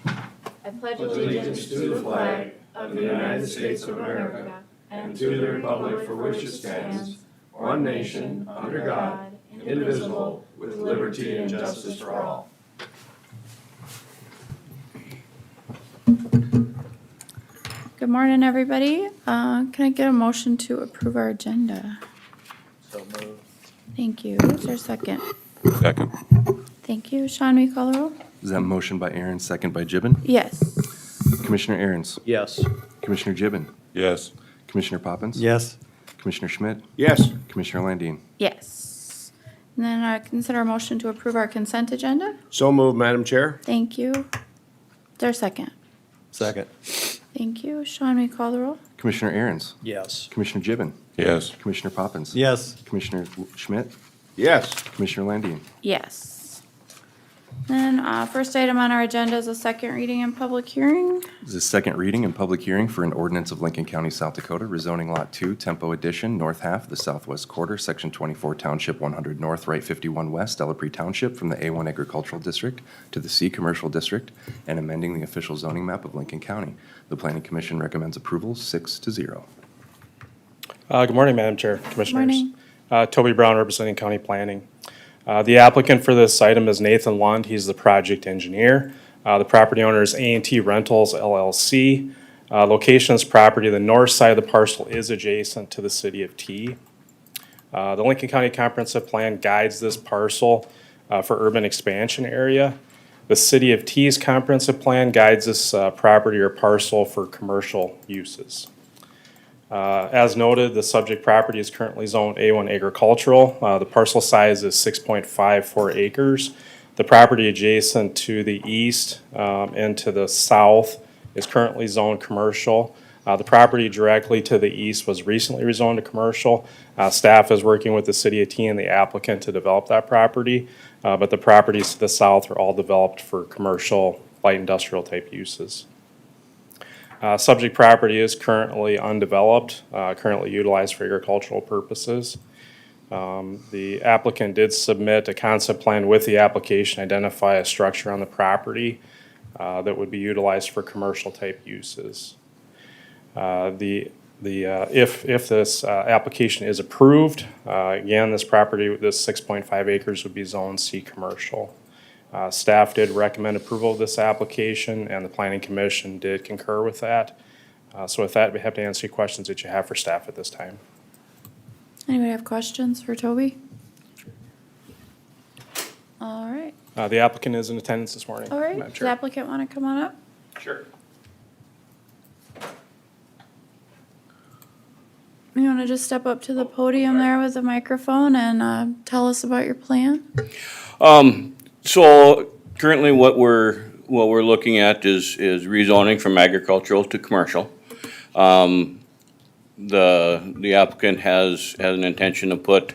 I pledge allegiance to the flag of the United States of America and to the republic for which it stands, one nation, under God, indivisible, with liberty and justice for all. Good morning, everybody. Can I get a motion to approve our agenda? So moved. Thank you. Is there a second? Second. Thank you. Sean, will you call the roll? Is that motion by Aaron, second by Gibbon? Yes. Commissioner Aaron's. Yes. Commissioner Gibbon. Yes. Commissioner Poppins. Yes. Commissioner Schmidt. Yes. Commissioner Landine. Yes. And then consider a motion to approve our consent agenda. So moved, Madam Chair. Thank you. Is there a second? Second. Thank you. Sean, will you call the roll? Commissioner Aaron's. Yes. Commissioner Gibbon. Yes. Commissioner Poppins. Yes. Commissioner Schmidt. Yes. Commissioner Landine. Yes. Then first item on our agenda is a second reading and public hearing. This is a second reading and public hearing for an ordinance of Lincoln County, South Dakota, rezoning Lot 2, Tempo Addition, north half, the southwest quarter, Section 24, Township 100 North, Right 51 West, Elapre Township, from the A1 Agricultural District to the C Commercial District, and amending the official zoning map of Lincoln County. The Planning Commission recommends approval 6-0. Good morning, Madam Chair, Commissioners. Morning. Toby Brown, representing County Planning. The applicant for this item is Nathan Lund. He's the project engineer. The property owner is A&T Rentals LLC. Location of this property, the north side of the parcel is adjacent to the city of T. The Lincoln County Comprehensive Plan guides this parcel for urban expansion area. The city of T's comprehensive plan guides this property or parcel for commercial uses. As noted, the subject property is currently zoned A1 agricultural. The parcel size is 6.54 acres. The property adjacent to the east and to the south is currently zoned commercial. The property directly to the east was recently rezoned to commercial. Staff is working with the city of T and the applicant to develop that property, but the properties to the south are all developed for commercial, light industrial type uses. Subject property is currently undeveloped, currently utilized for agricultural purposes. The applicant did submit a concept plan with the application, identify a structure on the property that would be utilized for commercial type uses. If this application is approved, again, this property, this 6.5 acres would be zoned C commercial. Staff did recommend approval of this application, and the Planning Commission did concur with that. So with that, we have to answer any questions that you have for staff at this time. Anybody have questions for Toby? All right. The applicant is in attendance this morning. All right. Madam Does Chair. the applicant want to come on up? Sure. You want to just step up to the podium there with the microphone and tell us about your plan? So currently what we're looking at is rezoning from agricultural to commercial. The applicant has an intention to put,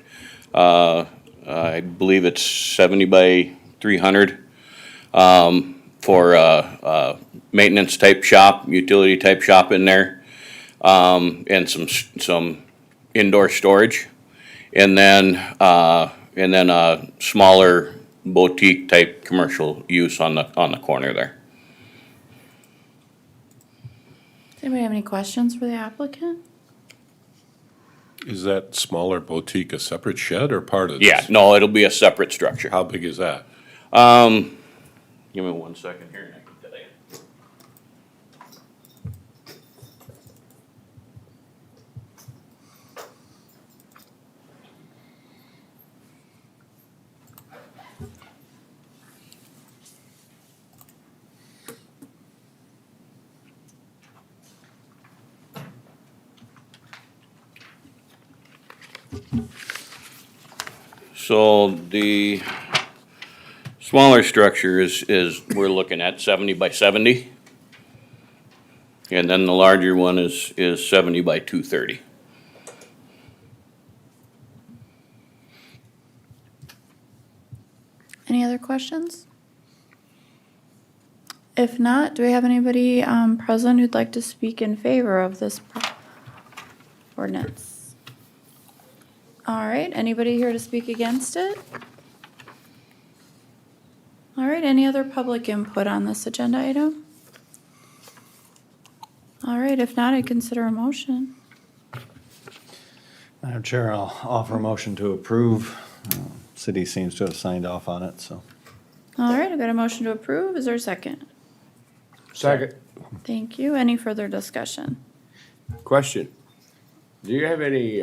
I believe it's 70 by 300, for maintenance type shop, utility type shop in there, and some indoor storage, and then a smaller boutique type commercial use on the corner there. Does anybody have any questions for the applicant? Is that smaller boutique a separate shed or part of this? Yeah, no, it'll be a separate structure. How big is that? Give me 1 second here and I can tell you. So the smaller structure is we're looking at 70 by 70. And then the larger one is 70 by 230. Any other questions? If not, do we have anybody present who'd like to speak in favor of this ordinance? All right, anybody here to speak against it? All All right, any other public input on this agenda item? All right, if not, I'd consider a motion. Madam Chair, I'll offer a motion to approve. City seems to have signed off on it, so. All right, I've got a motion to approve. Is there a second? Second. Thank you. Any further discussion? Question. Do you have any,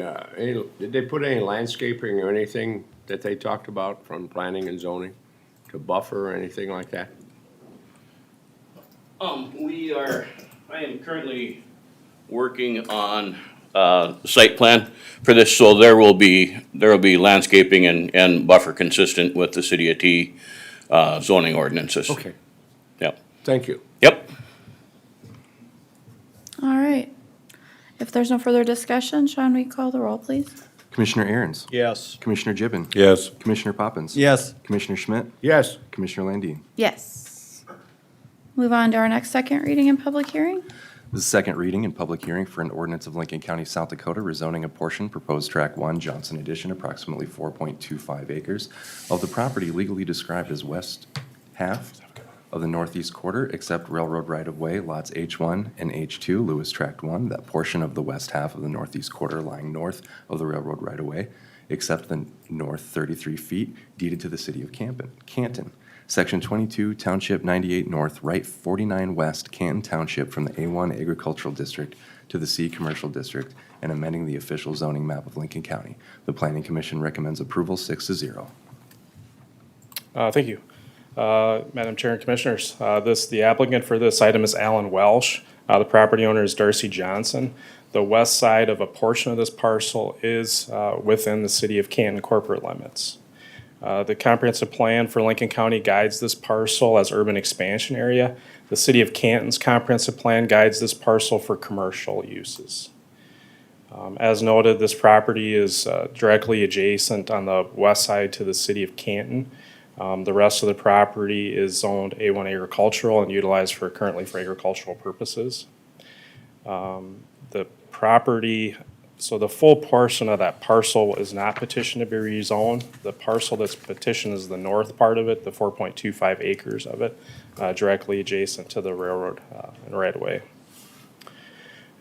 did they put any landscaping or anything that they talked about from planning and zoning to buffer or anything like that? I am currently working on, site plan for this, so there will be landscaping and buffer consistent with the City of T, zoning ordinances. Okay, Yep, thank you. yep. All right. If there's no further discussion, Sean, will you call the roll, please? Commissioner Aaron's. Yes. Commissioner Gibbon. Yes. Commissioner Poppins. Yes. Commissioner Schmidt. Yes. Commissioner Landine. Yes. Move on to our next second reading and public hearing. This is second reading and public hearing for an ordinance of Lincoln County, South Dakota, rezoning a portion, proposed track 1, Johnson Addition, approximately 4.25 acres of the property legally described as west half of the northeast quarter, except railroad right-of-way, lots H1 and H2, Lewis Tract 1, that portion of the west half of the northeast quarter lying north of the railroad right-of-way, except the north 33 feet deeded to the city of Canton. Section 22, Township 98 North, right 49 West, Canton Township, from the A1 Agricultural District to the C Commercial District, and amending the official zoning map of Lincoln County. The Planning Commission recommends approval 6-0. Thank you. Madam Chair and Commissioners, the applicant for this item is Alan Welsh. The property owner is Darcy Johnson. The west side of a portion of this parcel is within the City of Canton corporate limits. The comprehensive plan for Lincoln County guides this parcel as urban expansion area. The City of Canton's comprehensive plan guides this parcel for commercial uses. As noted, this property is directly adjacent on the west side to the City of Canton. The rest of the property is zoned A1 agricultural and utilized currently for agricultural purposes. The property, so the full portion of that parcel is not petitioned to be rezoned. The parcel that's petitioned is the north part of it, the 4.25 acres of it, directly adjacent to the railroad and right-of-way.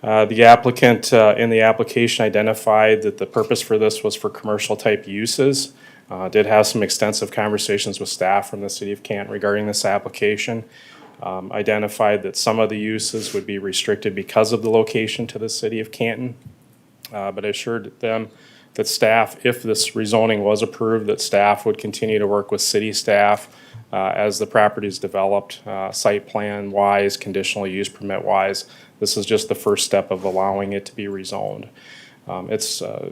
The applicant in the application identified that the purpose for this was for commercial type uses. Did have some extensive conversations with staff from the City of Canton regarding this application. Identified that some of the uses would be restricted because of the location to the City of Canton. But assured them that staff, if this rezoning was approved, that staff would continue to work with city staff as the property is developed, site plan wise, conditional use permit wise. This is just the first step of allowing it to be rezoned.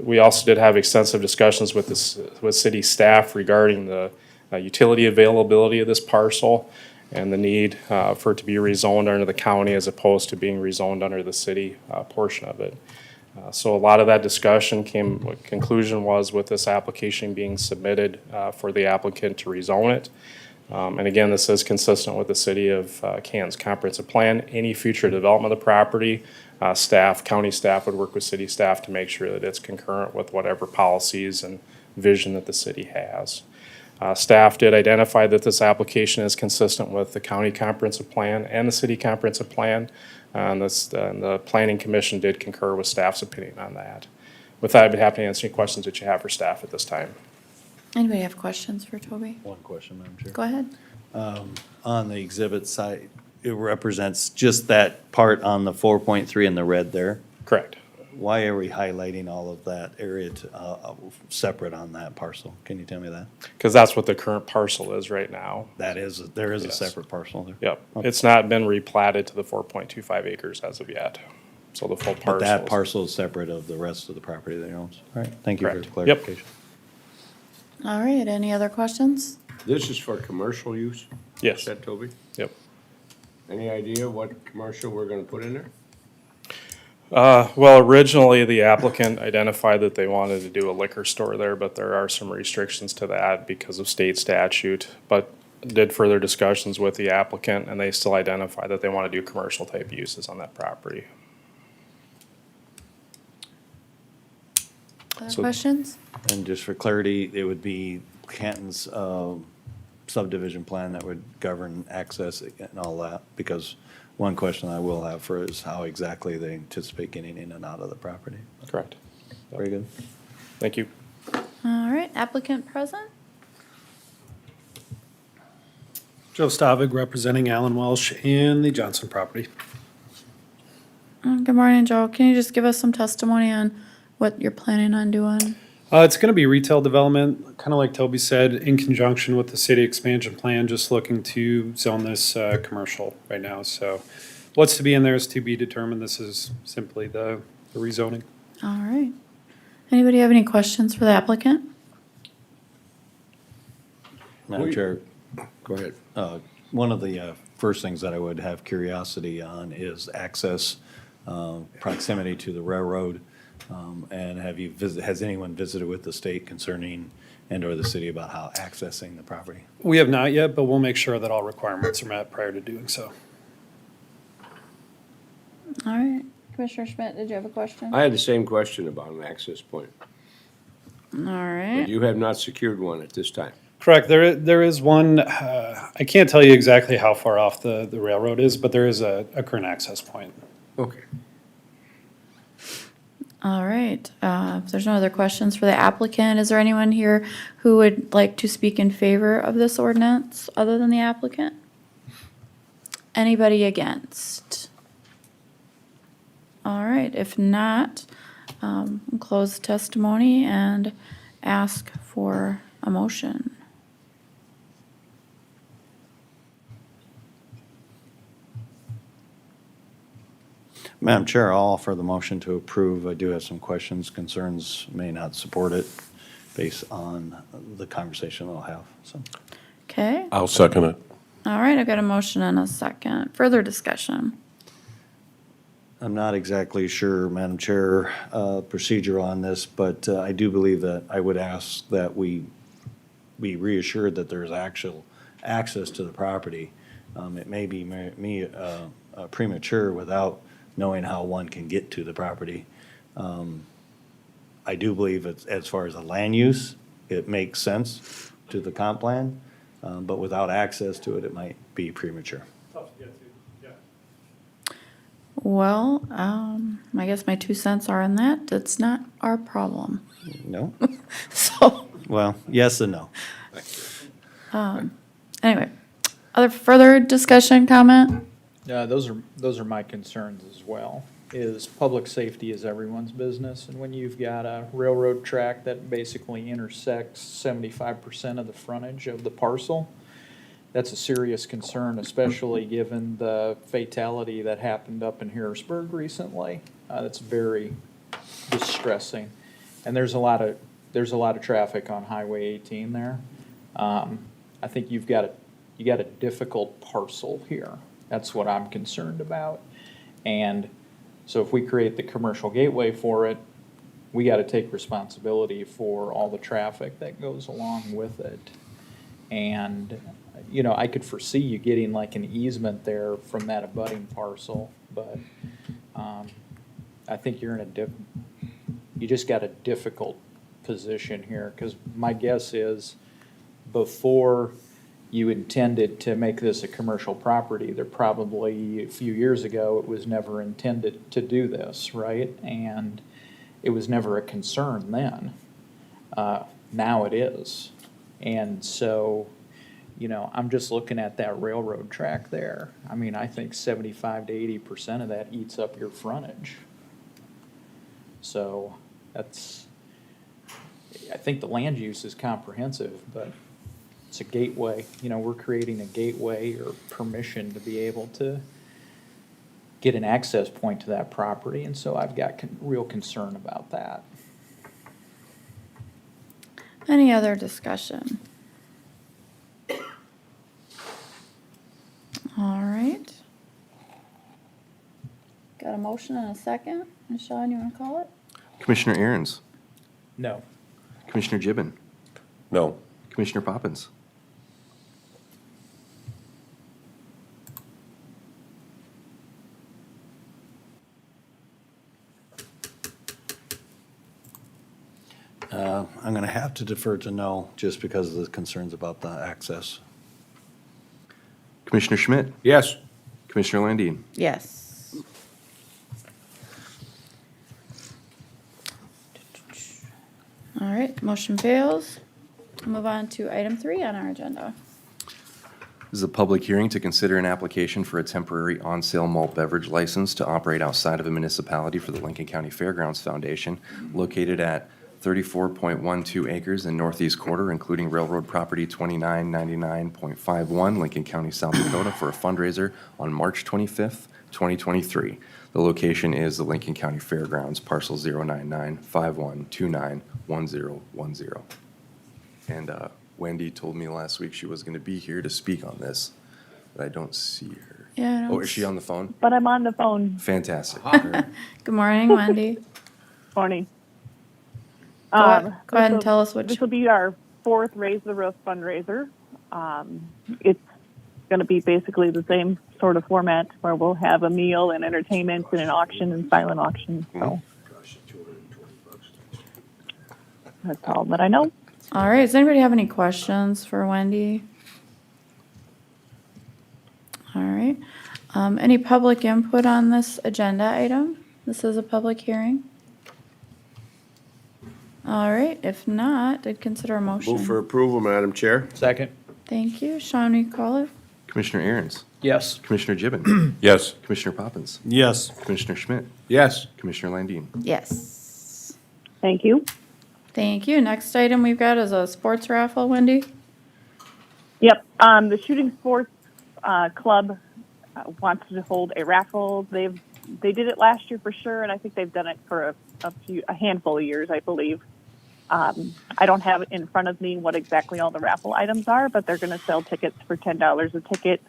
We also did have extensive discussions with city staff regarding the utility availability of this parcel and the need for it to be rezoned under the county as opposed to being rezoned under the city portion of it. So a lot of that discussion conclusion was with this application being submitted for the applicant to rezone it. And again, this is consistent with the City of Canton's comprehensive plan. Any future development of the property, county staff would work with city staff to make sure that it's concurrent with whatever policies and vision that the city has. Staff did identify that this application is consistent with the county comprehensive plan and the city comprehensive plan. And the Planning Commission did concur with staff's opinion on that. With that, I'd be happy to answer any questions that you have for staff at this time. Anybody have questions for Toby? One question, Madam Chair. Go ahead. On the exhibit side, it represents just that part on the 4.3 in the red there. Correct. Why are we highlighting all of that area separate on that parcel? Can you tell me that? Because that's what the current parcel is right now. There is a Yes. separate parcel there. Yep. It's not been replatted to the 4.25 acres as of yet. So the full parcel. But that is- parcel is separate of the rest of the property they owns. All right, thank you for the Correct. Yep. clarification. All right, any other questions? This is for commercial use? Yes. Is that Toby? Yep. Any idea what commercial we're gonna put in there? Well, originally, the applicant identified that they wanted to do a liquor store there, but there are some restrictions to that because of state statute. But did further discussions with the applicant, and they still identify that they want to do commercial type uses on that property. Other So- questions? And just for clarity, it would be Canton's subdivision plan that would govern access and all that, because one question I will have for is how exactly they anticipate getting in and out of the property. Correct. Very good. Thank you. All right, applicant present? Joe Stavig, representing Alan Welsh and the Johnson property. Good morning, Joe. Can you just give us some testimony on what you're planning on doing? It's going to be retail development, kind of like Toby said, in conjunction with the city expansion plan, just looking to zone this commercial right now. So what's to be in there is to be determined. This is simply the rezoning. All right. Anybody have any questions for the applicant? Madam Chair, Go ahead. one of the first things that I would have curiosity on is access, proximity to the railroad. And has anyone visited with the state concerning and/or the city about how accessing the property? We have not yet, but we'll make sure that all requirements are met prior to doing so. All right. Commissioner Schmidt, did you have a question? I had the same question about an access point, All but right. you have not secured one at this time. Correct. There is one, I can't tell you exactly how far off the railroad is, but there is a current access point. Okay. All right. If there's no other questions for the applicant, is there anyone here who would like to speak in favor of this ordinance other than the applicant? Anybody against? All right. If not, we'll close the testimony and ask for a motion. Madam Chair, I'll offer the motion to approve. I do have some questions, concerns, may not support it based on the conversation I'll have, so. Okay. I'll second it. All right. I've got a motion and a second. Further discussion. I'm not exactly sure, Madam Chair, procedure on this, but I do believe that I would ask that we be reassured that there's actual access to the property. It may be premature without knowing how one can get to the property. I do believe as far as the land use, it makes sense to the comp plan, but without access to it, it might be premature. Well, I guess my 2 cents are in that. It's not our problem. No? So, Well, yes and no. anyway, other further discussion, comment? Those are my concerns as well, is public safety is everyone's business, and when you've got a railroad track that basically intersects 75% of the frontage of the parcel, that's a serious concern, especially given the fatality that happened up in Harrisburg recently. That's very distressing, and there's a lot of traffic on Highway 18 there. I think you got a difficult parcel here. That's what I'm concerned about. And so if we create the commercial gateway for it, we got to take responsibility for all the traffic that goes along with it. And, you know, I could foresee you getting like an easement there from that abutting parcel, but I think you're you just got a difficult position here, because my guess is before you intended to make this a commercial property, there probably a few years ago, it was never intended to do this, right? And it was never a concern then. Now it is. And so, you know, I'm just looking at that railroad track there. I mean, I think 75 to 80% of that eats up your frontage. So I think the land use is comprehensive, but it's a gateway. You know, we're creating a gateway or permission to be able to get an access point to that property, and so I've got real concern about that. Any other discussion? All right. Got a motion and a second. Sean, you want to call it? Commissioner Aaron's, No. Commissioner Gibbon, No. Commissioner Poppins. I'm going to have to defer to no, just because of the concerns about the access. Commissioner Schmidt, Yes. Commissioner Landine. Yes. All right, motion fails. Move on to item 3 on our agenda. This is a public hearing to consider an application for a temporary on-sale malt beverage license to operate outside of a municipality for the Lincoln County Fairgrounds Foundation, located at 34.12 acres in northeast quarter, including railroad property 2999.51, Lincoln County, South Dakota, for a fundraiser on March 25th, 2023. The location is the Lincoln County Fairgrounds, parcel 09951291010. And Wendy told me last week she was going to be here to speak on this, but I don't see her. Yeah, I don't Oh, is she on the phone? But I'm on the phone. Fantastic. Good morning, Wendy. Morning. Go ahead and tell us what This will be our 4th Raise the Roof fundraiser. It's going to be basically the same sort of format where we'll have a meal and entertainment and an auction and silent auction. So that's all that I know. All right, does anybody have any questions for Wendy? All right. Any public input on this agenda item? This is a public hearing. All right, if not, I'd consider a motion. Move for approval, Madam Chair. Second. Thank you. Sean, will you call it? Commissioner Aaron's, Yes. Commissioner Gibbon, Yes. Commissioner Poppins, Yes. Commissioner Schmidt, Yes. Commissioner Landine. Yes. Thank you. Thank you. Next item we've got is a sports raffle, Wendy. Yep. The Shooting Sports Club wants to hold a raffle. They did it last year for sure, and I think they've done it for a handful of years, I believe. I don't have it in front of me what exactly all the raffle items are, but they're going to sell tickets for $10 a ticket,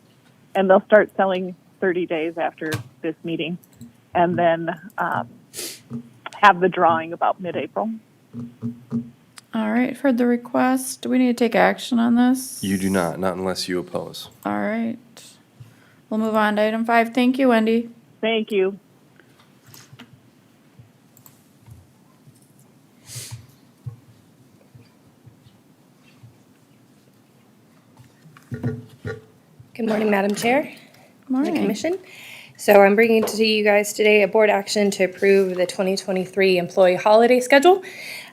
and they'll start selling 30 days after this meeting, and then have the drawing about mid-April. All right, for the request, do we need to take action on this? You do not unless you oppose. All right. We'll move on to item 5. Thank you, Wendy. Thank you. Good morning, Madam Chair, Good the morning. Commission. So I'm bringing to you guys today a board action to approve the 2023 employee holiday schedule.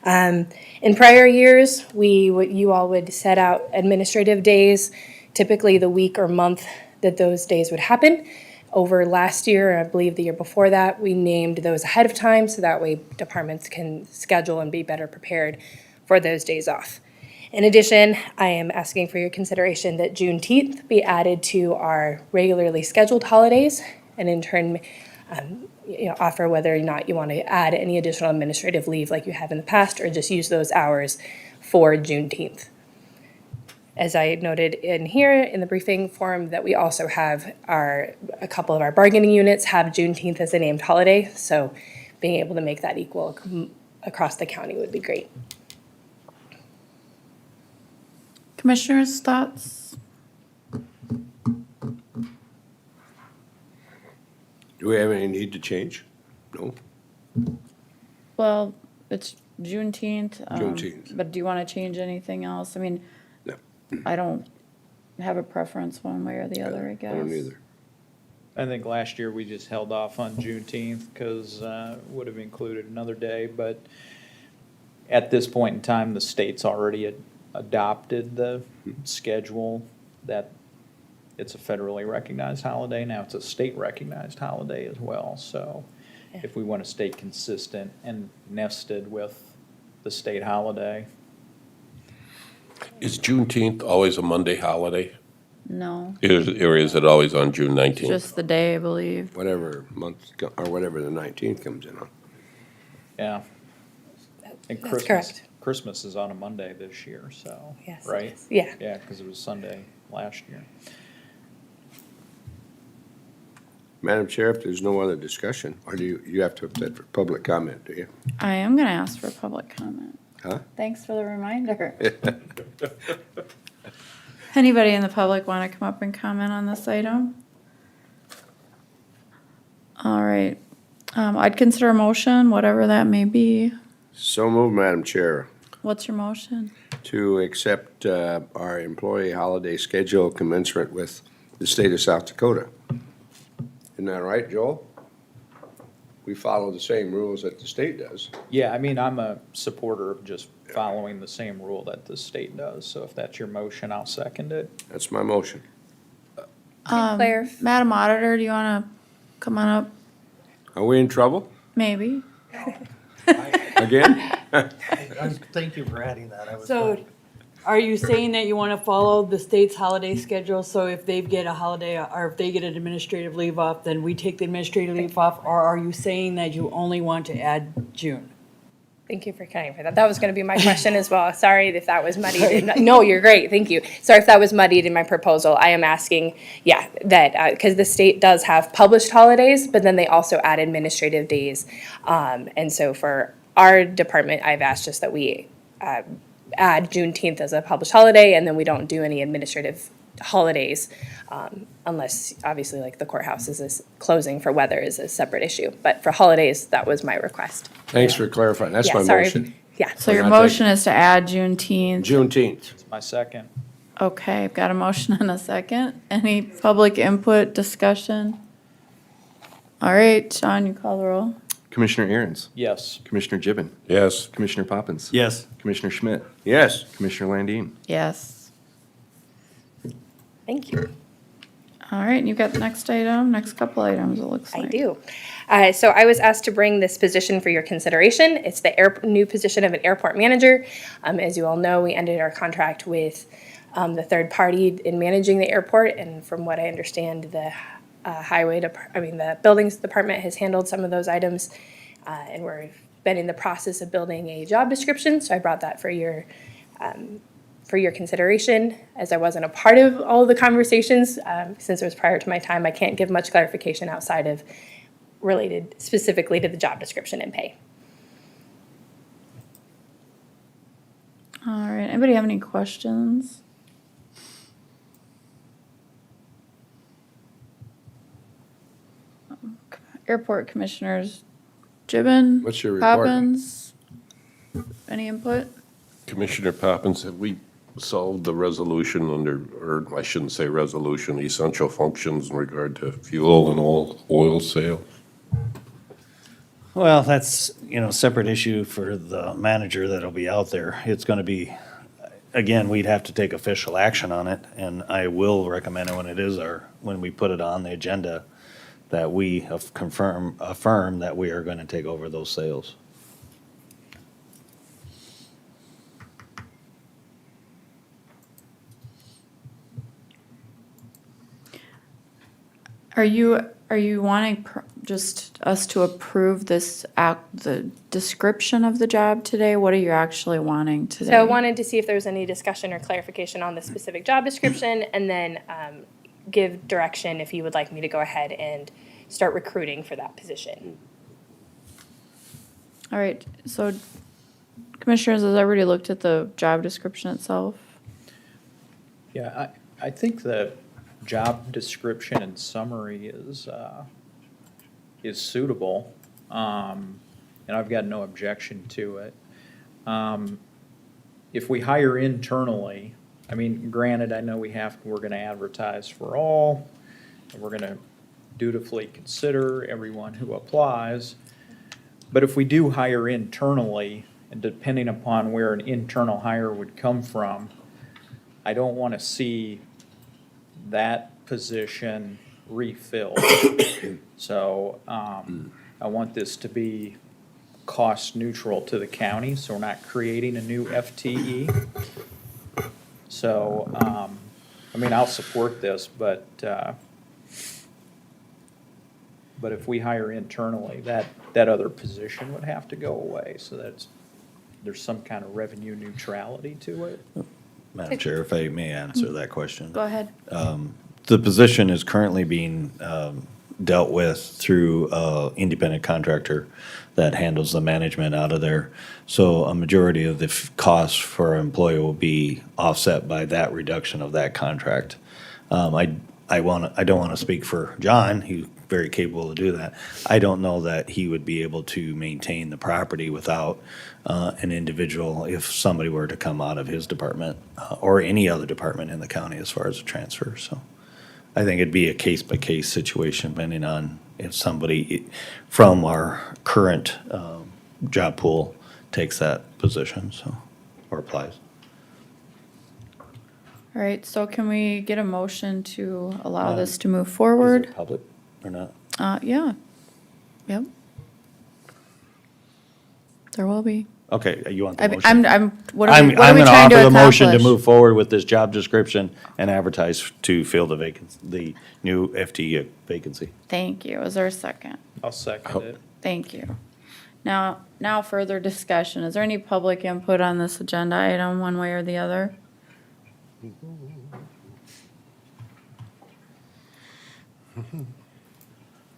In prior years, you all would set out administrative days, typically the week or month that those days would happen. Over last year, I believe the year before that, we named those ahead of time so that way departments can schedule and be better prepared for those days off. In addition, I am asking for your consideration that Juneteenth be added to our regularly scheduled holidays, and in turn, offer whether or not you want to add any additional administrative leave like you have in the past, or just use those hours for Juneteenth. As I noted in here in the briefing form, that we also have a couple of our bargaining units have Juneteenth as a named holiday, so being able to make that equal across the county would be great. Commissioners, thoughts? Do we have any need to change? No? Well, it's Juneteenth. Juneteenth. But do you want to change anything else? I mean, No. I don't have a preference one way or the other, I guess. I don't either. I think last year we just held off on Juneteenth because would have included another day, but at this point in time, the state's already adopted the schedule that it's a federally recognized holiday. Now it's a state recognized holiday as well. So if we want to stay consistent and nested with the state holiday. Is Juneteenth always a Monday holiday? No, Or is it always on June 19th? just the day, I believe. Whatever month, or whatever the 19th comes in on. Yeah. And That's Christmas, correct. Christmas is on a Monday this year, so, Yes. right? Yeah. Yeah, because it was Sunday last year. Madam Chair, if there's no other discussion, or do you have to have that for public comment, do you? I am going to ask for public comment. Huh? Thanks for the reminder. Anybody in the public want to come up and comment on this item? All right. I'd consider a motion, whatever that may be. So moved, Madam Chair, What's your motion? to accept our employee holiday schedule commensurate with the state of South Dakota. Isn't that right, Joel? We follow the same rules that the state does. Yeah, I mean, I'm a supporter of just following the same rule that the state does, so if that's your motion, I'll second it. That's my motion. Claire? Madam Auditor, do you want to come on up? Are we in trouble Maybe. again? Thank you for adding that. So, are you saying that you want to follow the state's holiday schedule? So if they get a holiday or if they get an administrative leave off, then we take the administrative leave off? Or are you saying that you only want to add June? Thank you for accounting for that. That was going to be my question as well. Sorry if that was muddied. No, you're great. Thank you. Sorry if that was muddied in my proposal. I am asking, yeah, that, because the state does have published holidays, but then they also add administrative days. And so for our department, I've asked just that we add Juneteenth as a published holiday, and then we don't do any administrative holidays, unless obviously like the courthouse is closing for weather is a separate issue. But for holidays, that was my request. Thanks for clarifying. That's Yeah, my sorry. motion. Yeah. So your We're not motion is to add Juneteenth. Juneteenth. It's my second. Okay, I've got a motion and a second. Any public input, discussion? All right, Sean, you call the roll. Commissioner Aaron's, Yes. Commissioner Gibbon, Yes. Commissioner Poppins. Yes. Commissioner Schmidt, Yes. Commissioner Landine. Yes. Thank you. All right, and you've got the next item, next couple items, it looks I like. do. So I was asked to bring this position for your consideration. It's the new position of an airport manager. As you all know, we ended our contract with the third party in managing the airport, and from what I understand, the the buildings department has handled some of those items, and we've been in the process of building a job description. So I brought that for your consideration. As I wasn't a part of all of the conversations, since it was prior to my time, I can't give much clarification outside of related specifically to the job description and pay. All right, anybody have any questions? Airport Commissioners Gibbon? What's your report? Poppins? Any input? Commissioner Poppins, have we solved the resolution under, or I shouldn't say resolution, essential functions in regard to fuel and oil sale? Well, that's, separate issue for the manager that'll be out there. It's gonna be, again, we'd have to take official action on it, and I will recommend it when we put it on the agenda, that we affirm that we are gonna take over those sales. Are you wanting just us to approve the description of the job today? What are you actually wanting today? So I wanted to see if there was any discussion or clarification on the specific job description, and then give direction if you would like me to go ahead and start recruiting for that position. All right, so Commissioners, has everybody looked at the job description itself? Yeah, I think the job description and summary is suitable, and I've got no objection to it. If we hire internally, I mean, granted, I know we're gonna advertise for all, and we're gonna dutifully consider everyone who applies. But if we do hire internally, and depending upon where an internal hire would come from, I don't want to see that position refilled. So I want this to be cost neutral to the county, so we're not creating a new FTE. So, I'll support this, but if we hire internally, that other position would have to go away, so there's some kind of revenue neutrality to it. Madam Chair, if I may answer that question. Go ahead. The position is currently being dealt with through an independent contractor that handles the management out of there. So a majority of the costs for our employee will be offset by that reduction of that contract. I don't want to speak for John, he's very capable to do that. I don't know that he would be able to maintain the property without an individual, if somebody were to come out of his department or any other department in the county as far as a transfer, so. I think it'd be a case-by-case situation depending on if somebody from our current job pool takes that position, so, or applies. All right, so can we get a motion to allow Uh, this to move Is forward? it public or not? Yeah. Yep. There will be. Okay, you want I the mean, motion? what are we I'm gonna trying to offer the motion to accomplish? move forward with this job description and advertise to fill the vacancy, the new FTE vacancy. Thank you. Is there a second? I'll second it. Thank you. Now further discussion. Is there any public input on this agenda item, one way or the other? Good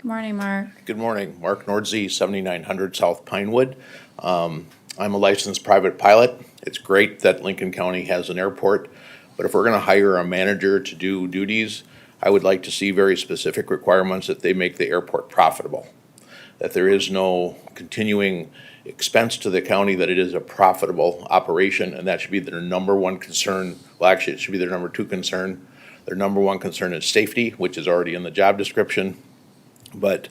morning, Mark. Good morning. Mark Nordsey, 7900 South Pinewood. I'm a licensed private pilot. It's great that Lincoln County has an airport, but if we're going to hire a manager to do duties, I would like to see very specific requirements that they make the airport profitable, that there is no continuing expense to the county, that it is a profitable operation, and that should be their number one concern. Well, actually, it should be their number two concern. Their number one concern is safety, which is already in the job description. But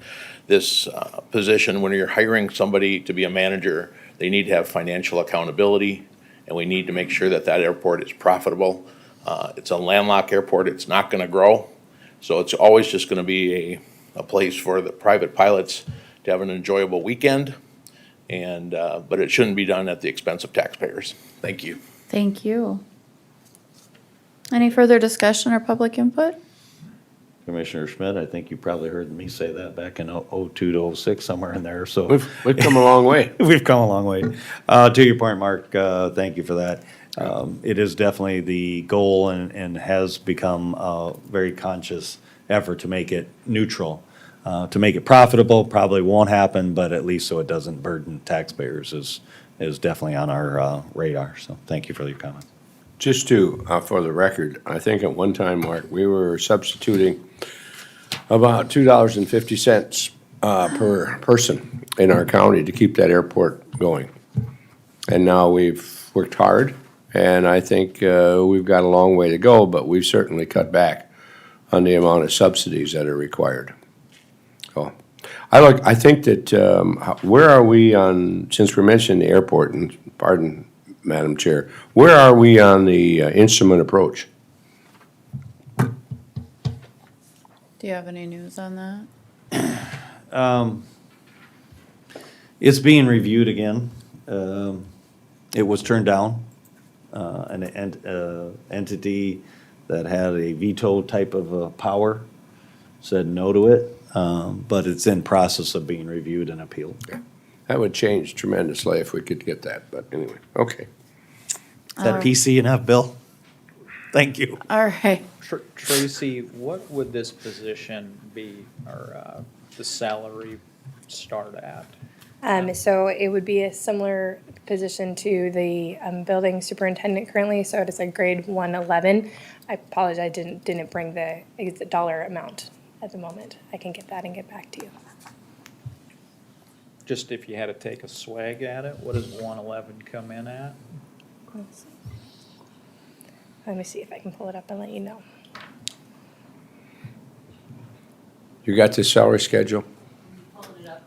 this position, when you're hiring somebody to be a manager, they need to have financial accountability, and we need to make sure that that airport is profitable. It's a landlocked airport. It's not going to grow. So it's always just going to be a place for the private pilots to have an enjoyable weekend. And but it shouldn't be done at the expense of taxpayers. Thank you. Thank you. Any further discussion or public input? Commissioner Schmidt, I think you probably heard me say that back in '02 to '06, somewhere in there, so. We've come a long way. We've come a long way. To your point, Mark, thank you for that. It is definitely the goal and has become a very conscious effort to make it neutral. To make it profitable, probably won't happen, but at least so it doesn't burden taxpayers is definitely on our radar. So thank you for your comment. Just to, for the record, I think at one time, Mark, we were substituting about $2.50 per person in our county to keep that airport going. And now we've worked hard, and I think we've got a long way to go, but we've certainly cut back on the amount of subsidies that are required. So I think that, where are we on, since we mentioned the airport, and pardon, Madam Chair, where are we on the instrument approach? Do you have any news on that? It's being reviewed again. It was turned down. An entity that had a veto type of power said no to it, but it's in process of being reviewed and appealed. That would change tremendously if we could get that, but anyway, okay. Is that PC enough, Bill? Thank you. All right. Tracy, what would this position be, or the salary start at? So it would be a similar position to the building superintendent currently, so it is a grade 111. I apologize, I didn't bring the dollar amount at the moment. I can get that and get back to you. Just if you had to take a swag at it, what does 111 come in at? Let me see if I can pull it up and let you know. You got the salary schedule? Pulling it up.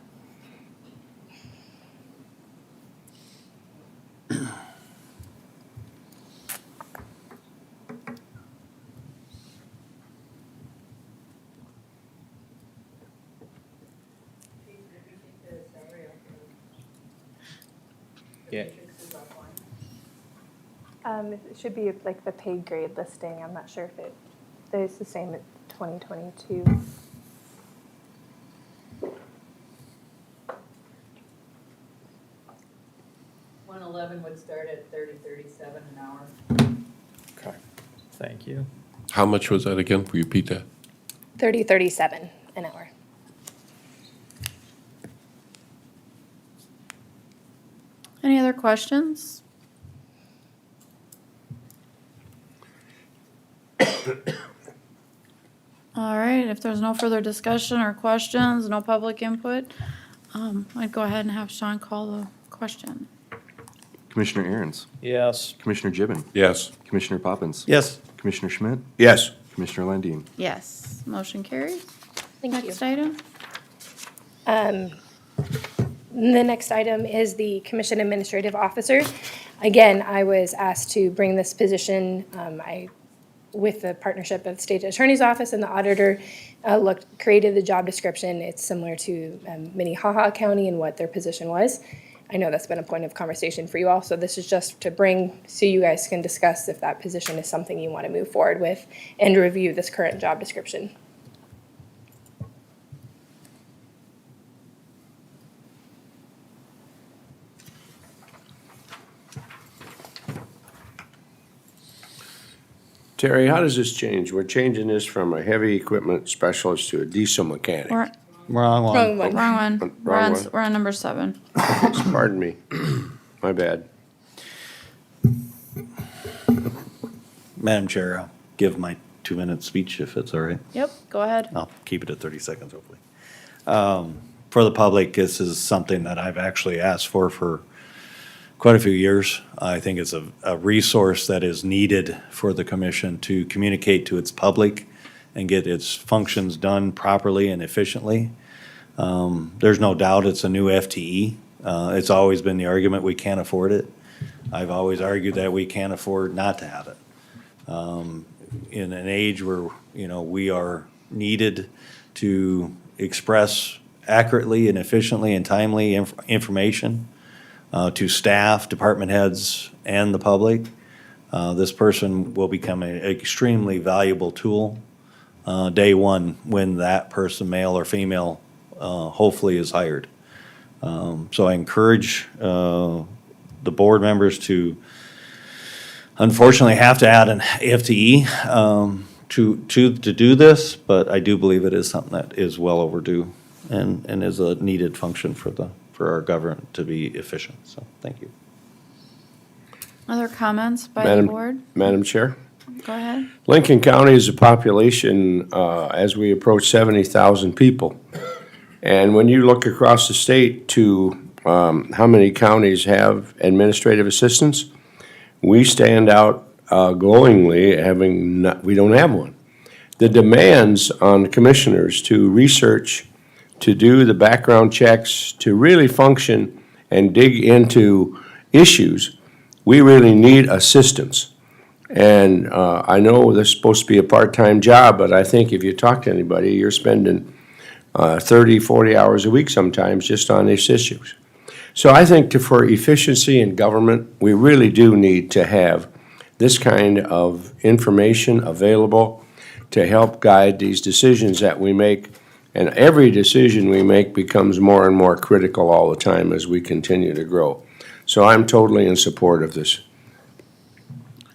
Yeah. It should be like the paid grade listing. I'm not sure if it's the same at 2022. $111 would start at $30.37 an hour. Okay, thank you. How much was that again? Will you repeat that? $30.37 an hour. Any other questions? All right, if there's no further discussion or questions, no public input, I'd go ahead and have Sean call the question. Commissioner Aaron's, Yes. Commissioner Gibbon, Yes. Commissioner Poppins. Yes. Commissioner Schmidt, Yes. Commissioner Landine. Yes, motion carries. Thank you. Next item? The next item is the Commission Administrative Officer. Again, I was asked to bring this position, with the partnership of the State Attorney's Office and the Auditor, created the job description. It's similar to Minnehaha County and what their position was. I know that's been a point of conversation for you all, so this is just to bring, so you guys can discuss if that position is something you want to move forward with and review this current job description. Terry, how does this change? We're changing this from a heavy equipment specialist to a diesel mechanic. We're, Wrong one. Wrong one. wrong one. Wrong one. We're on number 7. Pardon me. My bad. Madam Chair, I'll give my 2-minute speech if it's all right. Yep, go ahead. I'll keep it at 30 seconds, hopefully. For the public, this is something that I've actually asked for quite a few years. I think it's a resource that is needed for the commission to communicate to its public and get its functions done properly and efficiently. There's no doubt it's a new FTE. It's always been the argument we can't afford it. I've always argued that we can't afford not to have it. In an age where, we are needed to express accurately and efficiently and timely information to staff, department heads, and the public, this person will become an extremely valuable tool day one when that person, male or female, hopefully is hired. So I encourage the board members to unfortunately have to add an FTE to do this, but I do believe it is something that is well overdue and is a needed function for our government to be efficient. So thank you. Other comments by the board? Madam Chair? Go ahead. Lincoln County is a population, as we approach 70,000 people. And when you look across the state to how many counties have administrative assistants, we stand out glowingly we don't have one. The demands on commissioners to research, to do the background checks, to really function and dig into issues, we really need assistance. And I know this is supposed to be a part-time job, but I think if you talk to anybody, you're spending 30, 40 hours a week sometimes just on these issues. So I think for efficiency in government, we really do need to have this kind of information available to help guide these decisions that we make. And every decision we make becomes more and more critical all the time as we continue to grow. So I'm totally in support of this.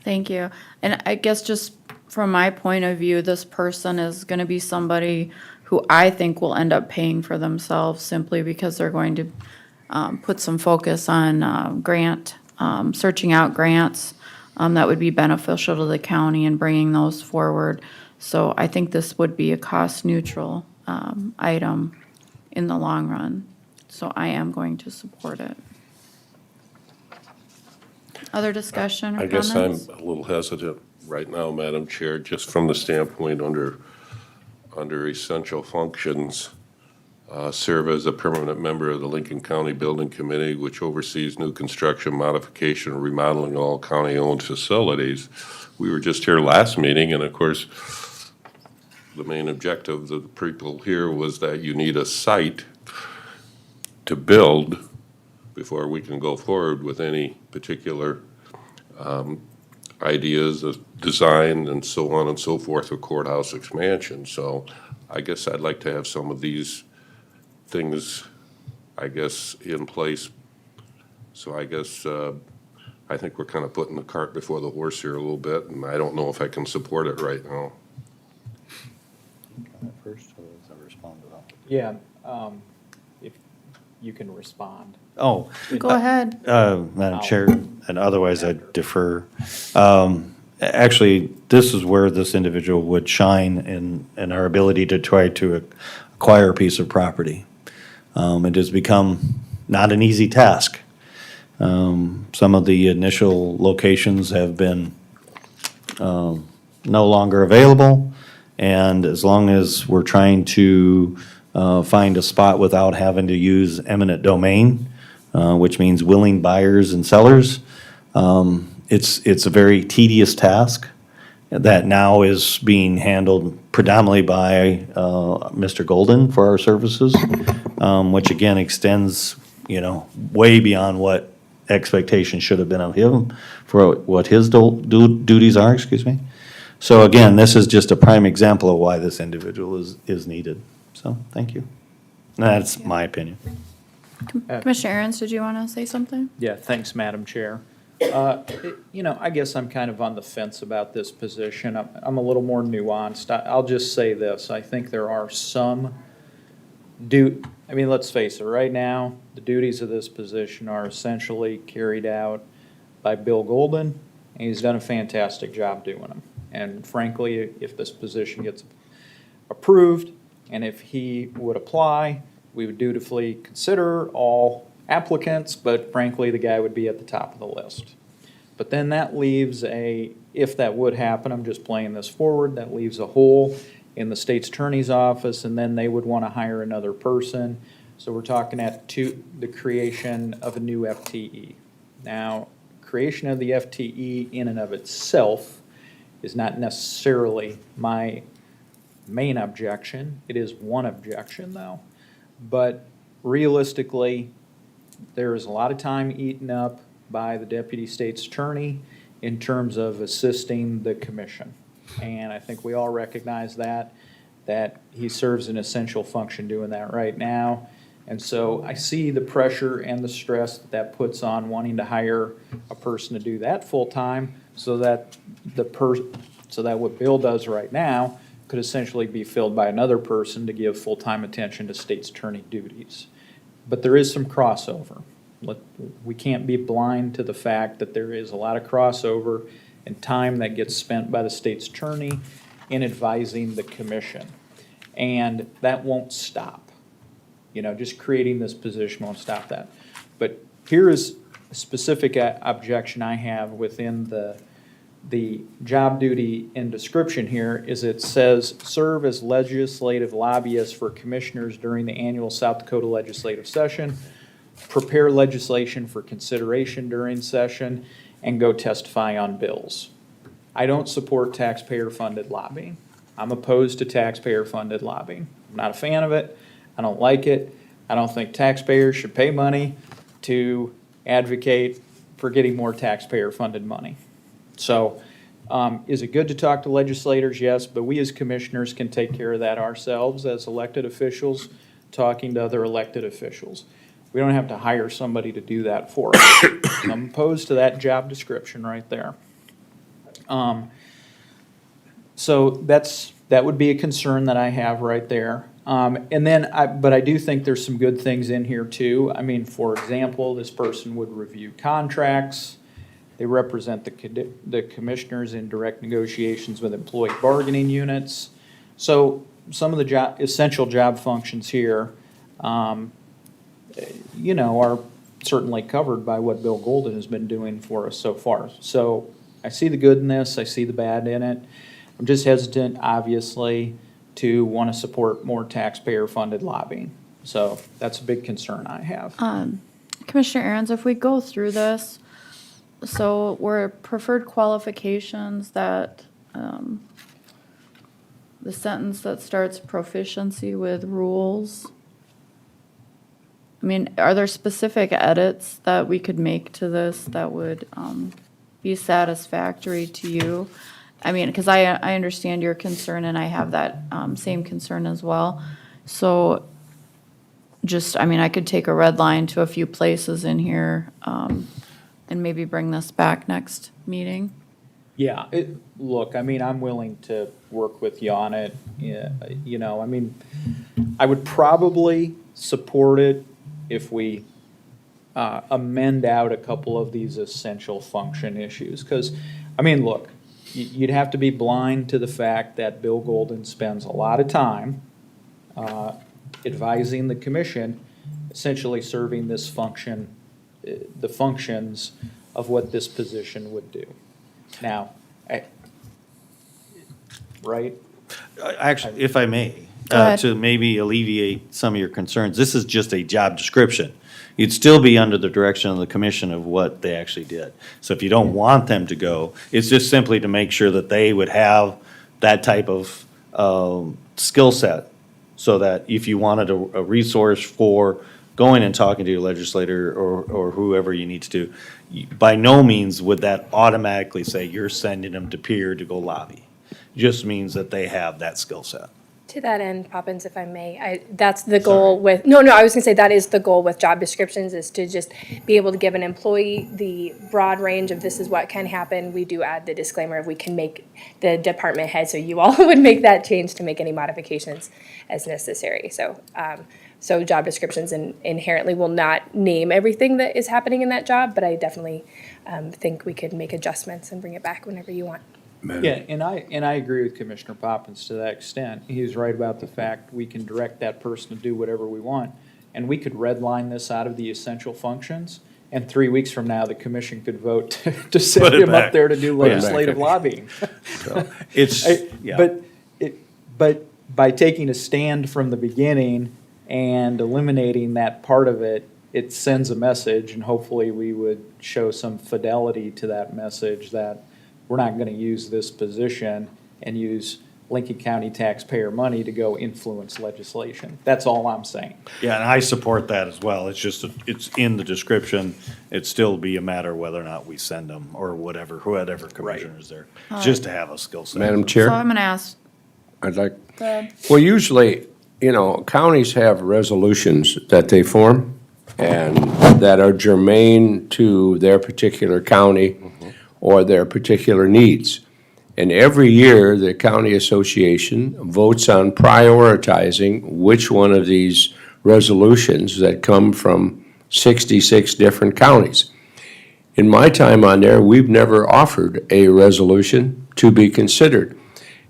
Thank you. And I guess just from my point of view, this person is going to be somebody who I think will end up paying for themselves simply because they're going to put some focus on searching out grants that would be beneficial to the county and bringing those forward. So I think this would be a cost-neutral item in the long run. So I am going to support it. Other discussion or comments? I guess I'm a little hesitant right now, Madam Chair, just from the standpoint under essential functions, serve as a permanent member of the Lincoln County Building Committee, which oversees new construction, modification, and remodeling of all county-owned facilities. We were just here last meeting, and of course, the main objective of the people here was that you need a site to build before we can go forward with any particular ideas of design and so on and so forth with courthouse expansion. So I guess I'd like to have some of these things, in place. So I think we're kind of putting the cart before the horse here a little bit, and I don't know if I can support it right now. First, or does that respond to that? Yeah, if you can respond. Oh. Go ahead. Madam Chair, and otherwise I defer. Actually, this is where this individual would shine in our ability to try to acquire a piece of property. It has become not an easy task. Some of the initial locations have been no longer available. And as long as we're trying to find a spot without having to use eminent domain, which means willing buyers and sellers, it's a very tedious task that now is being handled predominantly by Mr. Golden for our services, which again extends, way beyond what expectations should have been of him for what his duties are, excuse me. So again, this is just a prime example of why this individual is needed. So, thank you. That's my opinion. Commissioner Aaron's, did you want to say something? Yeah, thanks, Madam Chair. I guess I'm kind of on the fence about this position. I'm a little more nuanced. I'll just say this. I think there are some let's face it, right now, the duties of this position are essentially carried out by Bill Golden, and he's done a fantastic job doing them. And frankly, if this position gets approved, and if he would apply, we would dutifully consider all applicants, but frankly, the guy would be at the top of the list. But then that leaves if that would happen, I'm just playing this forward, that leaves a hole in the state's attorney's office, and then they would want to hire another person. So we're talking the creation of a new FTE. Now, creation of the FTE in and of itself is not necessarily my main objection. It is one objection, though. But realistically, there is a lot of time eaten up by the deputy state's attorney in terms of assisting the commission. And I think we all recognize that he serves an essential function doing that right now. And so I see the pressure and the stress that puts on wanting to hire a person to do that full-time so that what Bill does right now could essentially be filled by another person to give full-time attention to state's attorney duties. But there is some crossover. We can't be blind to the fact that there is a lot of crossover and time that gets spent by the state's attorney in advising the commission. And that won't stop. Just creating this position won't stop that. But here is a specific objection I have within the job duty and description here is it says, serve as legislative lobbyists for commissioners during the annual South Dakota legislative session, prepare legislation for consideration during session, and go testify on bills. I don't support taxpayer-funded lobbying. I'm opposed to taxpayer-funded lobbying. I'm not a fan of it. I don't like it. I don't think taxpayers should pay money to advocate for getting more taxpayer-funded money. So, is it good to talk to legislators? Yes, but we as commissioners can take care of that ourselves as elected officials, talking to other elected officials. We don't have to hire somebody to do that for us. I'm opposed to that job description right there. So that would be a concern that I have right there. But I do think there's some good things in here too. For example, this person would review contracts. They represent the commissioners in direct negotiations with employee bargaining units. So some of the essential job functions here, are certainly covered by what Bill Golden has been doing for us so far. So I see the good in this. I see the bad in it. I'm just hesitant, obviously, to want to support more taxpayer-funded lobbying. So that's a big concern I have. Commissioner Aaron's, if we go through this, so we're preferred qualifications that, the sentence that starts proficiency with rules. Are there specific edits that we could make to this that would be satisfactory to you? Because I understand your concern and I have that same concern as well. So I could take a red line to a few places in here and maybe bring this back next meeting. Yeah, look, I'm willing to work with you on it. Yeah, I would probably support it if we amend out a couple of these essential function issues. Because, look, you'd have to be blind to the fact that Bill Golden spends a lot of time advising the commission, essentially serving this function, the functions of what this position would do. Now, right? Actually, if I may, Go ahead. to maybe alleviate some of your concerns, this is just a job description. You'd still be under the direction of the commission of what they actually did. So if you don't want them to go, it's just simply to make sure that they would have that type of skill set, so that if you wanted a resource for going and talking to your legislator or whoever you need to do, by no means would that automatically say you're sending them to Pier to go lobby. Just means that they have that skill set. To that end, Poppins, if I may, that's the goal with, no, I was gonna say that is the goal with job descriptions, is to just be able to give an employee the broad range of this is what can happen. We do add the disclaimer of we can make the department head, so you all would make that change to make any modifications as necessary. So, so job descriptions inherently will not name everything that is happening in that job, but I definitely think we could make adjustments and bring it back whenever you want. Yeah, and I agree with Commissioner Poppins to that extent. He's right about the fact we can direct that person to do whatever we want. And we could redline this out of the essential functions, and 3 weeks from now, the commission could vote to Put send it him back. up there to do Put it back. legislative lobbying. It's, yeah. But by taking a stand from the beginning and eliminating that part of it, it sends a message, and hopefully we would show some fidelity to that message that we're not gonna use this position and use Lincoln County taxpayer money to go influence legislation. That's all I'm saying. Yeah, and I support that as well. It's just, it's in the description. It'd still be a matter of whether or not we send them or whatever, whoever commissioner is there, just to have a skill set. Madam So Chair, I'm gonna ask, I'd like, go ahead. well, usually, counties have resolutions that they form and that are germane to their particular county or their particular needs. And every year, the county association votes on prioritizing which one of these resolutions that come from 66 different counties. In my time on there, we've never offered a resolution to be considered.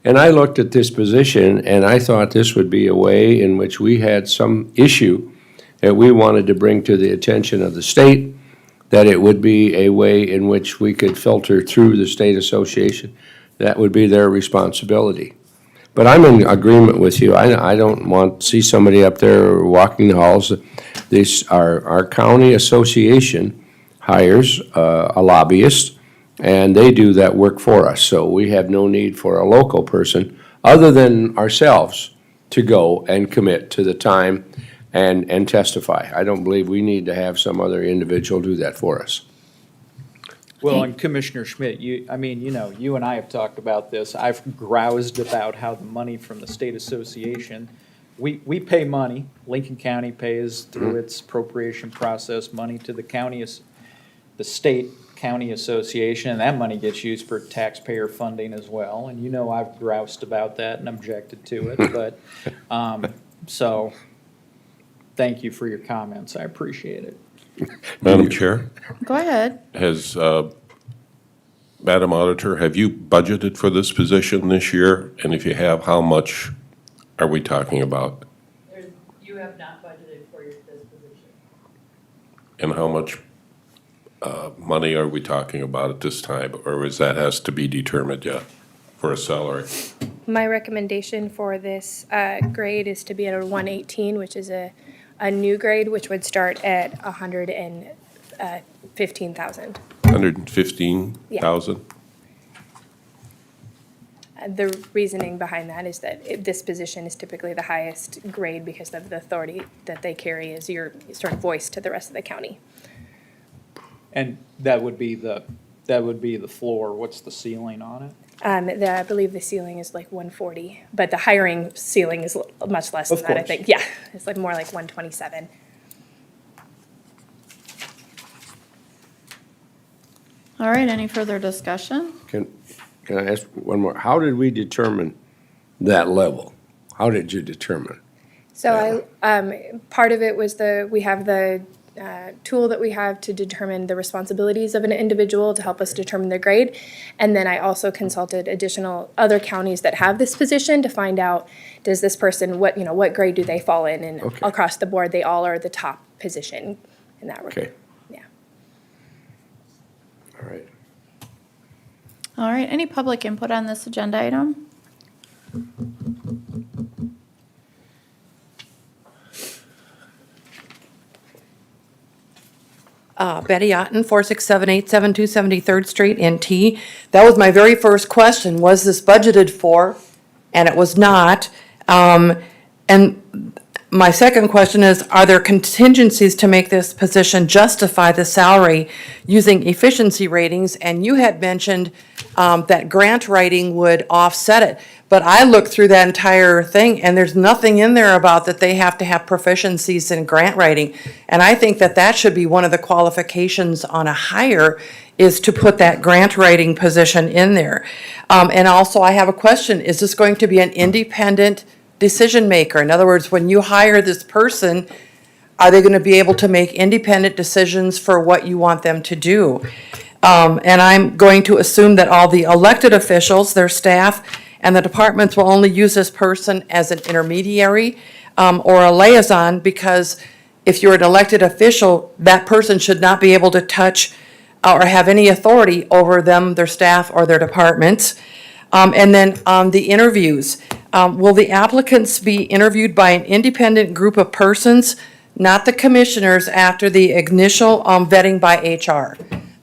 And I looked at this position and I thought this would be a way in which we had some issue that we wanted to bring to the attention of the state, that it would be a way in which we could filter through the state association. That would be their responsibility. But I'm in agreement with you. I don't want to see somebody up there walking the halls. Our county association hires a lobbyist, and they do that work for us. So we have no need for a local person, other than ourselves, to go and commit to the time and testify. I don't believe we need to have some other individual do that for us. Well, and Commissioner Schmidt, you and I have talked about this. I've groused about how the money from the state association, we pay money. Lincoln County pays through its appropriation process money to the state county association, and that money gets used for taxpayer funding as well. And I've groused about that and objected to it, but, so, thank you for your comments. I appreciate it. Madam Chair, Go ahead. has, Madam Auditor, have you budgeted for this position this year? And if you have, how much are we talking about? You have not budgeted for this position. And how much money are we talking about at this time? Or is that has to be determined yet for a salary? My recommendation for this grade is to be at a 118, which is a new grade, which would start at 115,000. 115,000? The reasoning behind that is that this position is typically the highest grade because of the authority that they carry as your sort of voice to the rest of the county. And that would be the floor. What's the ceiling on it? I believe the ceiling is like 140, but the hiring ceiling is much less than Of that, I course. think. Yeah, it's like more like 127. All right, any further discussion? Can I ask one more? How did we determine that level? How did you determine? So part of it was we have the tool that we have to determine the responsibilities of an individual to help us determine their grade. And then I also consulted additional other counties that have this position to find out, does this person, what grade do they fall in? And Okay. across the board, they all are the top position in that regard. Okay. Yeah. All right. All right, any public input on this agenda item? Betty Otten, 467-872 73rd Street, NT. That was my very first question, was this budgeted for? And it was not. And my second question is, are there contingencies to make this position justify the salary using efficiency ratings? And you had mentioned that grant writing would offset it. But I looked through that entire thing, and there's nothing in there about that they have to have proficiencies in grant writing. And I think that that should be one of the qualifications on a hire, is to put that grant writing position in there. And also, I have a question, is this going to be an independent decision maker? In other words, when you hire this person, are they going to be able to make independent decisions for what you want them to do? And I'm going to assume that all the elected officials, their staff, and the departments will only use this person as an intermediary or a liaison, because if you're an elected official, that person should not be able to touch or have any authority over them, their staff, or their departments. And then the interviews. Will the applicants be interviewed by an independent group of persons, not the commissioners, after the initial vetting by HR?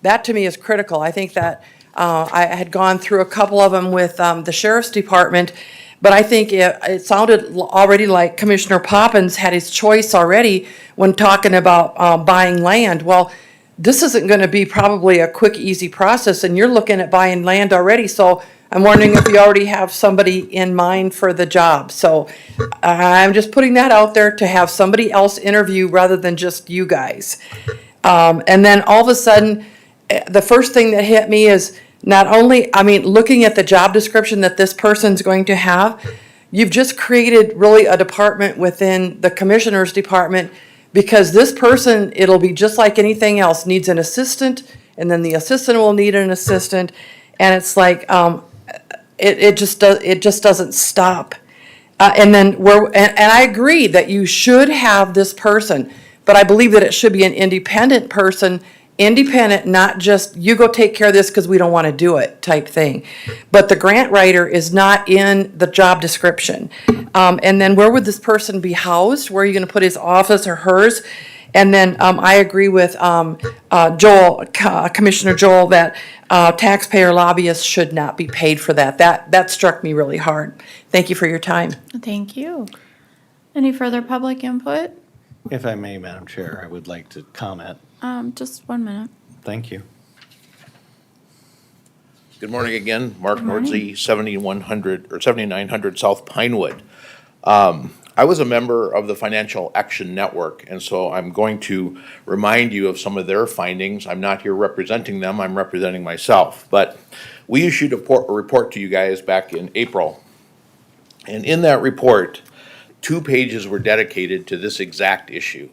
That to me is critical. I think that I had gone through a couple of them with the sheriff's department, but I think it sounded already like Commissioner Poppins had his choice already when talking about buying land. Well, this isn't going to be probably a quick, easy process, and you're looking at buying land already, so I'm wondering if you already have somebody in mind for the job. So I'm just putting that out there to have somebody else interview rather than just you guys. And then all of a sudden, the first thing that hit me is not only, looking at the job description that this person's going to have, you've just created really a department within the commissioner's department, because this person, it'll be just like anything else, needs an assistant, and then the assistant will need an assistant, and it's like, it just doesn't stop. And I agree that you should have this person, but I believe that it should be an independent person, not just, you go take care of this because we don't want to do it type thing. But the grant writer is not in the job description. And then where would this person be housed? Where are you going to put his office or hers? And then I agree with Joel, Commissioner Joel, that taxpayer lobbyists should not be paid for that. That struck me really hard. Thank you for your time. Thank you. Any further public input? If I may, Madam Chair, I would like to comment. Just 1 minute. Thank you. Good morning again, Mark Good morning. Nordsey, 7100 or 7900 South Pinewood. I was a member of the Financial Action Network, and so I'm going to remind you of some of their findings. I'm not here representing them, I'm representing myself. But we issued a report to you guys back in April. And in that report, 2 pages were dedicated to this exact issue.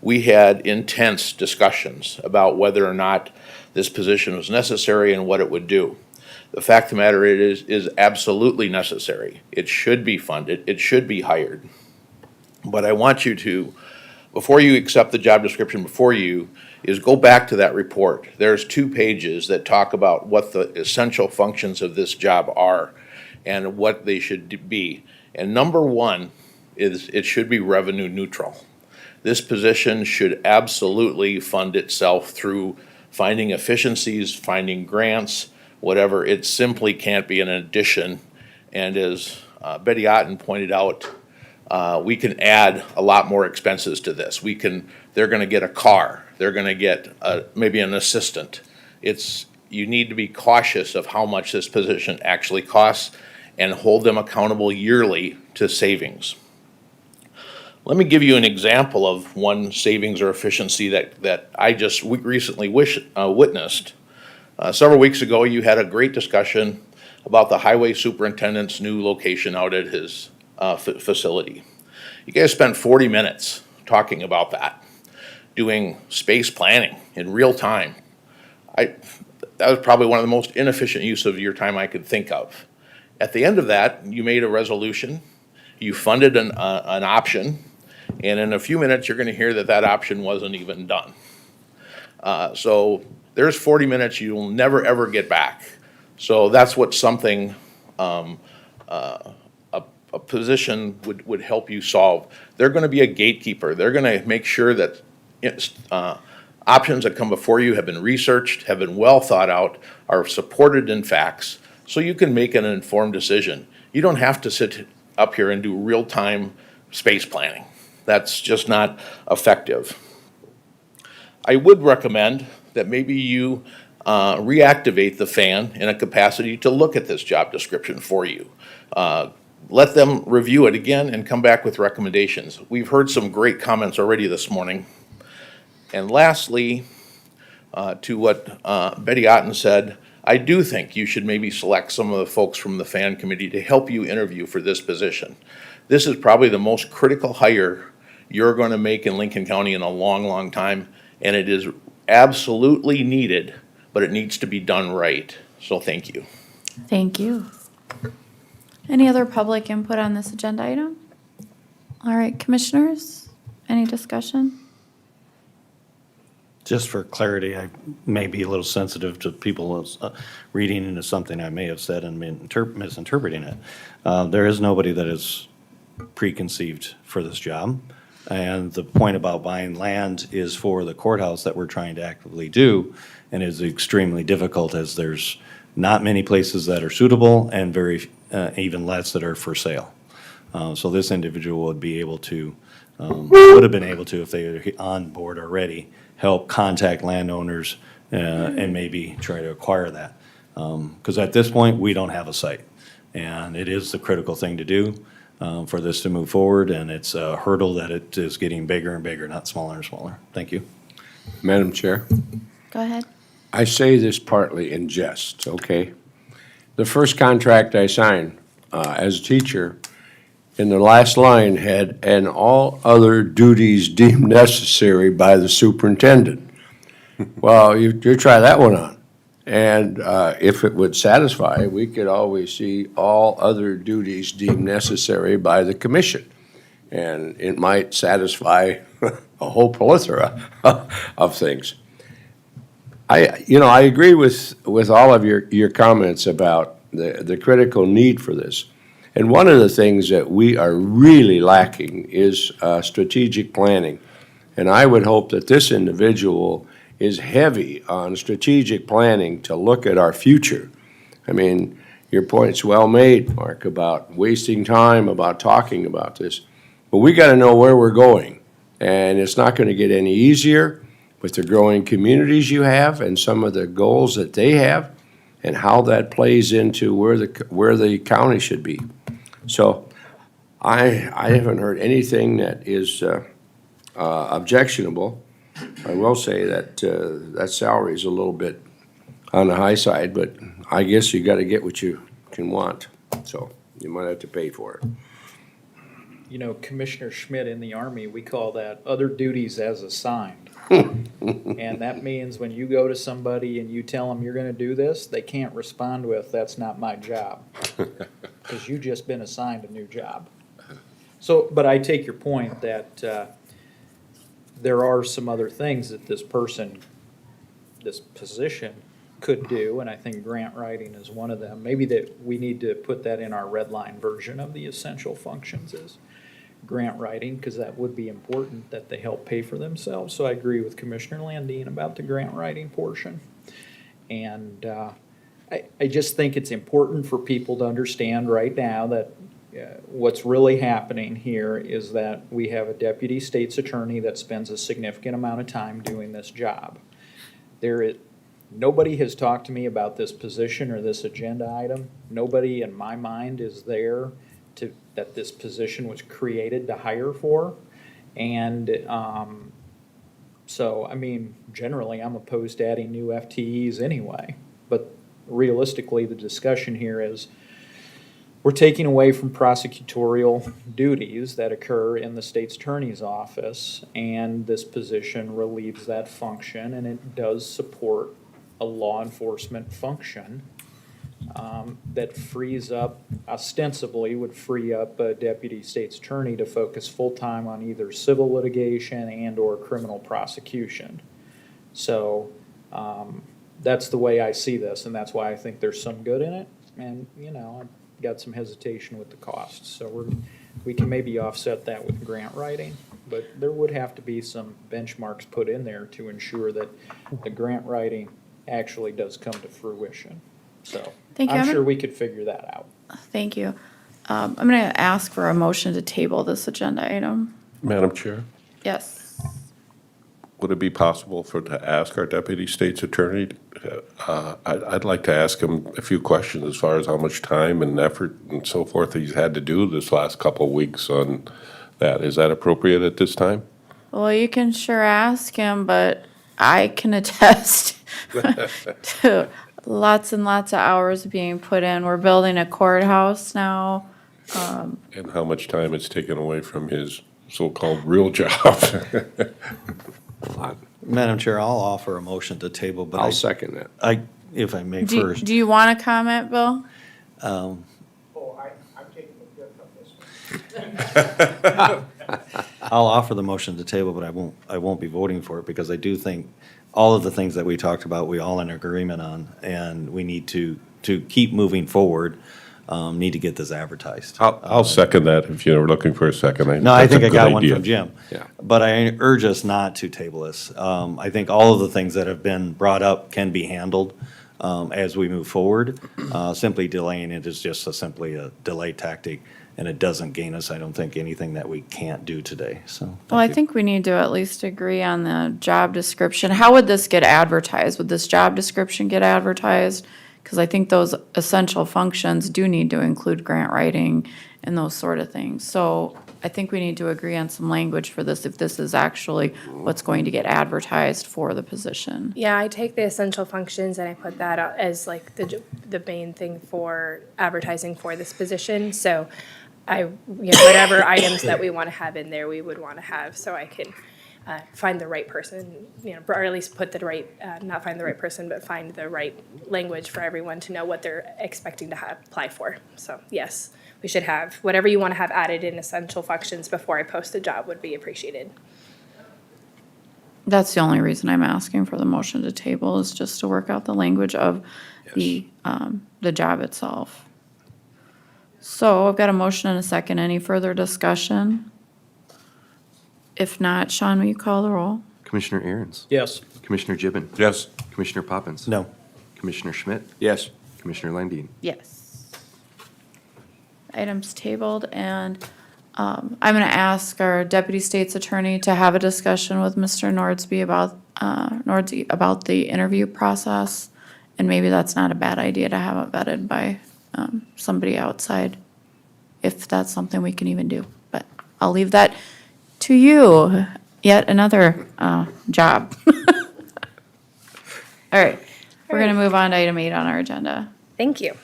We had intense discussions about whether or not this position was necessary and what it would do. The fact of the matter is absolutely necessary. It should be funded, it should be hired. But I want you to, before you accept the job description before you, is go back to that report. There's 2 pages that talk about what the essential functions of this job are and what they should be. And number 1 is it should be revenue neutral. This position should absolutely fund itself through finding efficiencies, finding grants, whatever. It simply can't be an addition. And as Betty Otten pointed out, we can add a lot more expenses to this. They're gonna get a car, they're gonna get maybe an assistant. You need to be cautious of how much this position actually costs and hold them accountable yearly to savings. Let me give you an example of one savings or efficiency that I just recently witnessed. Several weeks ago, you had a great discussion about the highway superintendent's new location out at his facility. You guys spent 40 minutes talking about that, doing space planning in real time. That was probably one of the most inefficient use of your time I could think of. At the end of that, you made a resolution, you funded an option, and in a few minutes, you're gonna hear that option wasn't even done. So there's 40 minutes you will never, ever get back. So that's what something a position would help you solve. They're gonna be a gatekeeper. They're gonna make sure that options that come before you have been researched, have been well thought out, are supported in facts, so you can make an informed decision. You don't have to sit up here and do real-time space planning. That's just not effective. I would recommend that maybe you reactivate the fan in a capacity to look at this job description for you. Let them review it again and come back with recommendations. We've heard some great comments already this morning. And lastly, to what Betty Otten said, I do think you should maybe select some of the folks from the fan committee to help you interview for this position. This is probably the most critical hire you're going to make in Lincoln County in a long, long time, and it is absolutely needed, but it needs to be done right. So thank you. Thank you. Any other public input on this agenda item? All right, commissioners, any discussion? Just for clarity, I may be a little sensitive to people reading into something I may have said and misinterpreting it. There is nobody that is preconceived for this job. And the point about buying land is for the courthouse that we're trying to actively do, and is extremely difficult as there's not many places that are suitable and very, even less that are for sale. So this individual would be able to, would have been able to, if they were on board already, help contact landowners and maybe try to acquire that. Because at this point, we don't have a site. And it is the critical thing to do for this to move forward, and it's a hurdle that it is getting bigger and bigger, not smaller and smaller. Thank you. Madam Chair, Go ahead. I say this partly in jest, okay? The first contract I signed as a teacher, in the last line had, "and all other duties deemed necessary by the superintendent." Well, you try that one on. And if it would satisfy, we could always see all other duties deemed necessary by the commission. And it might satisfy a whole plethora of things. I agree with all of your comments about the critical need for this. And one of the things that we are really lacking is strategic planning. And I would hope that this individual is heavy on strategic planning to look at our future. I mean, your point's well made, Mark, about wasting time, about talking about this. But we got to know where we're going. And it's not going to get any easier with the growing communities you have and some of the goals that they have and how that plays into where the county should be. So I haven't heard anything that is objectionable. I will say that that salary is a little bit on the high side, but I guess you got to get what you can want. So you might have to pay for it. You know, Commissioner Schmidt, in the Army, we call that other duties as assigned. And that means when you go to somebody and you tell them you're going to do this, they can't respond with, "That's not my job," because you've just been assigned a new job. So, but I take your point that there are some other things that this position could do, and I think grant writing is one of them. Maybe that we need to put that in our red line version of the essential functions is grant writing, because that would be important that they help pay for themselves. So I agree with Commissioner Landine about the grant writing portion. And I just think it's important for people to understand right now that what's really happening here is that we have a deputy state's attorney that spends a significant amount of time doing this job. Nobody has talked to me about this position or this agenda item. Nobody in my mind is there that this position was created to hire for. And so, I mean, generally, I'm opposed to adding new FTEs anyway. But realistically, the discussion here is we're taking away from prosecutorial duties that occur in the state's attorney's office, and this position relieves that function, and it does support a law enforcement function that frees up, ostensibly would free up a deputy state's attorney to focus full-time on either civil litigation and or criminal prosecution. So that's the way I see this, and that's why I think there's some good in it. And, you know, got some hesitation with the costs. So we can maybe offset that with grant writing, but there would have to be some benchmarks put in there to ensure that the grant writing actually does come to fruition. So Thank you. I'm sure we could figure that out. Thank you. I'm going to ask for a motion to table this agenda item. Madam Chair, Yes. would it be possible to ask our deputy state's attorney? I'd like to ask him a few questions as far as how much time and effort and so forth he's had to do this last couple of weeks on that. Is that appropriate at this time? Well, you can sure ask him, but I can attest to lots and lots of hours being put in. We're building a courthouse now. And how much time it's taken away from his so-called real job? Madam Chair, I'll offer a motion to table, but I'll second that. if I may first. Do you want to comment, Bill? I'm taking a dip on this one. I'll offer the motion to table, but I won't be voting for it because I do think all of the things that we talked about, we all in agreement on, and we need to keep moving forward, need to get this advertised. I'll second that if you're looking for a second. No, I That's a think I good got one idea. from Jim. Yeah. But I urge us not to table this. I think all of the things that have been brought up can be handled as we move forward. Simply delaying it is just simply a delay tactic, and it doesn't gain us, I don't think, anything that we can't do today, so. Well, I think we need to at least agree on the job description. How would this get advertised? Would this job description get advertised? Because I think those essential functions do need to include grant writing and those sort of things. So I think we need to agree on some language for this, if this is actually what's going to get advertised for the position. Yeah, I take the essential functions and I put that out as like the main thing for advertising for this position. So whatever items that we want to have in there, we would want to have, so I can find the right person, or at least put the right, not find the right person, but find the right language for everyone to know what they're expecting to apply for. So yes, we should have whatever you want to have added in essential functions before I post the job would be appreciated. That's the only reason I'm asking for the motion to table, is just to work out the language of the job itself. So I've got a motion and a second. Any further discussion? If not, Sean, will you call the roll? Commissioner Aaron's. Yes. Commissioner Gibbon. Yes. Commissioner Poppins. No. Commissioner Schmidt. Yes. Commissioner Landine. Yes. Item's tabled, and I'm going to ask our deputy state's attorney to have a discussion with Mr. Nordsby about the interview process, and maybe that's not a bad idea to have it vetted by somebody outside, if that's something we can even do. But I'll leave that to you. Yet another job. All right, we're going to move on to item 8 on our agenda. Thank you.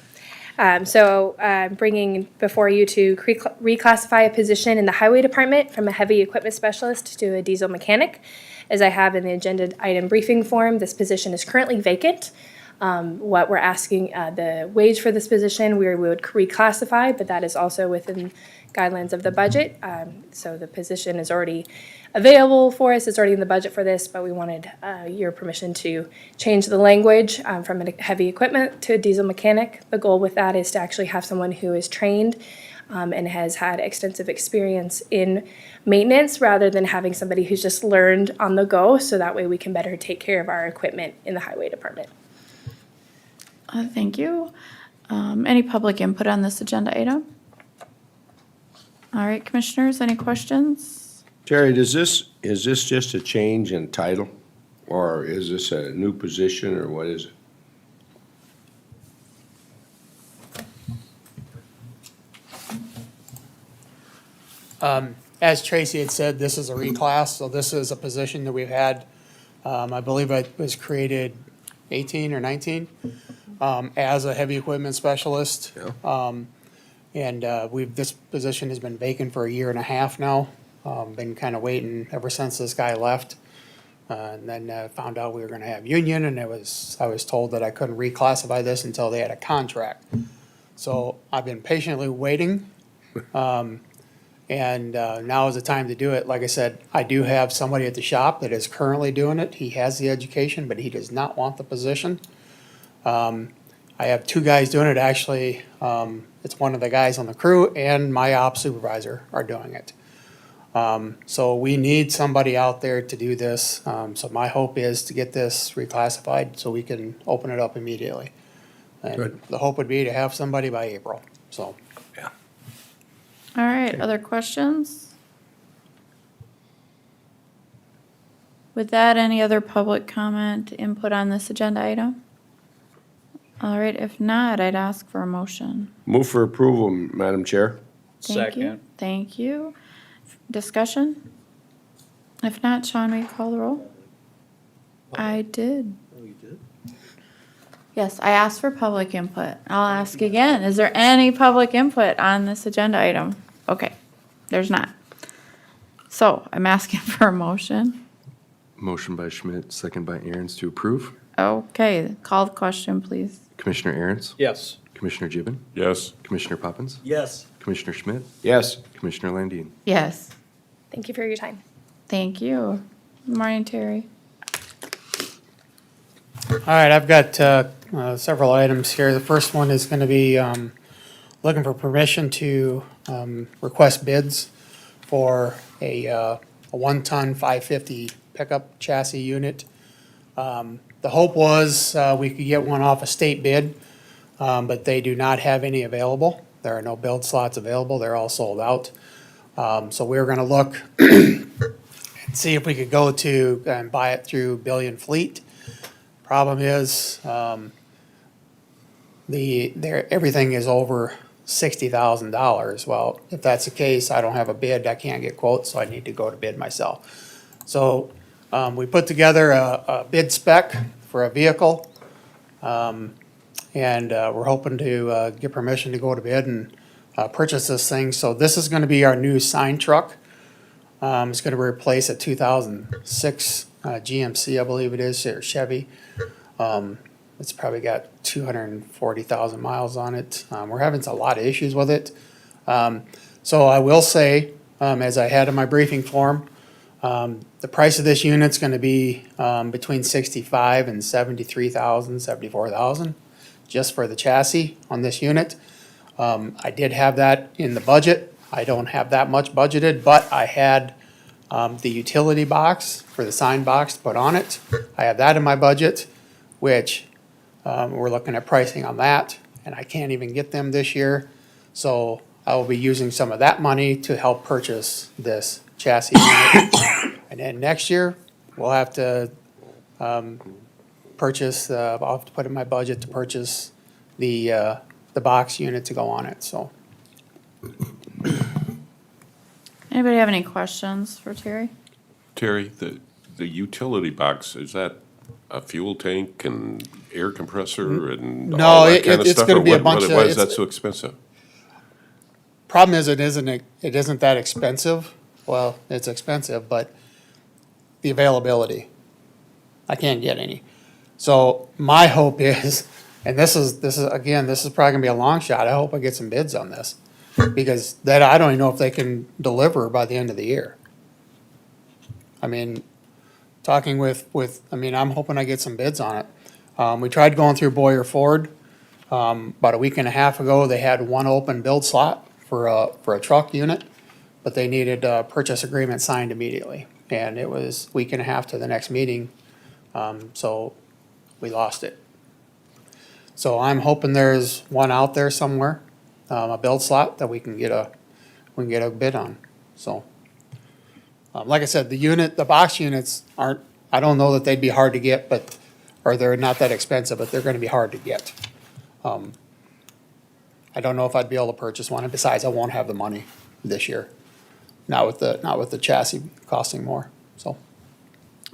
So bringing before you to reclassify a position in the highway department from a heavy equipment specialist to a diesel mechanic. As I have in the agenda item briefing form, this position is currently vacant. What we're asking, the wage for this position, we would reclassify, but that is also within guidelines of the budget. So the position is already available for us. It's already in the budget for this, but we wanted your permission to change the language from a heavy equipment to a diesel mechanic. The goal with that is to actually have someone who is trained and has had extensive experience in maintenance, rather than having somebody who's just learned on the go. So that way we can better take care of our equipment in the highway department. Thank you. Any public input on this agenda item? All right, commissioners, any questions? Terry, is this just a change in title, or is this a new position, or what is it? As Tracy had said, this is a reclass, so this is a position that we've had, I believe it was created 18 or 19, as a heavy equipment specialist. And this position has been vacant for 1.5 years now. Been kind of waiting ever since this guy left. And then found out we were gonna have union, and I was told that I couldn't reclassify this until they had a contract. So I've been patiently waiting. And now is the time to do it. Like I said, I do have somebody at the shop that is currently doing it. He has the education, but he does not want the position. I I have two guys doing it, actually. It's one of the guys on the crew and my ops supervisor are doing it. So we need somebody out there to do this. So my hope is to get this reclassified so we can open it up immediately. And Good. the hope would be to have somebody by April, so. All right, other questions? With that, any other public comment, input on this agenda item? All right, if not, I'd ask for a motion. Move for approval, Madam Chair. Thank you. Thank you. Discussion? If not, Sean, will you call the roll? I did. Yes, I asked for public input. I'll ask again. Is there any public input on this agenda item? Okay, there's not. So I'm asking for a motion. Motion by Schmidt, second by Aaron's to approve. Okay, call the question, please. Commissioner Aaron's? Yes. Commissioner Gibbon? Yes. Commissioner Poppins? Yes. Commissioner Schmidt? Yes. Commissioner Landine? Yes, Thank you for your time. thank you. Good morning, Terry. All right, I've got several items here. The first one is going to be looking for permission to request bids for a 1-ton 550 pickup chassis unit. The hope was we could get one off a state bid, but they do not have any available. There are no build slots available. They're all sold out. So we were going to look and see if we could go to and buy it through Billion Fleet. Problem is, everything is over $60,000. Well, if that's the case, I don't have a bid, I can't get quotes, so I need to go to bid myself. So, we put together a bid spec for a vehicle. And we're hoping to get permission to go to bid and purchase this thing. So this is gonna be our new sign truck. It's gonna replace a 2006 GMC, I believe it is, or Chevy. It's probably got 240,000 miles on it. We're having a lot of issues with it. So I will say, as I had in my briefing form, the price of this unit's gonna be between 65 and 73,000, 74,000, just for the chassis on this unit. I did have that in the budget. I don't have that much budgeted, but I had the utility box for the sign box to put on it. I have that in my budget, which we're looking at pricing on that, and I can't even get them this year. So I will be using some of that money to help purchase this chassis unit. And then next year, we'll have to purchase, I'll have to put in my budget to purchase the box unit to go on it, so. Anybody have any questions for Terry? Terry, the utility box, is that a fuel tank and air compressor and No, all that kind of it's stuff? gonna Or be a what- bunch of- Why is that it's- so expensive? Problem is, it isn't that expensive. Well, it's expensive, but the availability, I can't get any. So my hope is, and this is probably gonna be a long shot. I hope I get some bids on this. Because that, I don't even know if they can deliver by the end of the year. I mean, talking with, I'm hoping I get some bids on it. We tried going through Boyer Ford. About a week and a half ago, they had one open build slot for a truck unit, but they needed a purchase agreement signed immediately. And it was a week and a half to the next meeting, so we lost it. So I'm hoping there's one out there somewhere, a build slot that we can get a bid on, so. Like I said, the box units aren't, I don't know that they'd be hard to get, but, or they're not that expensive, but they're gonna be hard to get. I don't know if I'd be able to purchase one, and besides, I won't have the money this year. Not with the chassis costing more, so.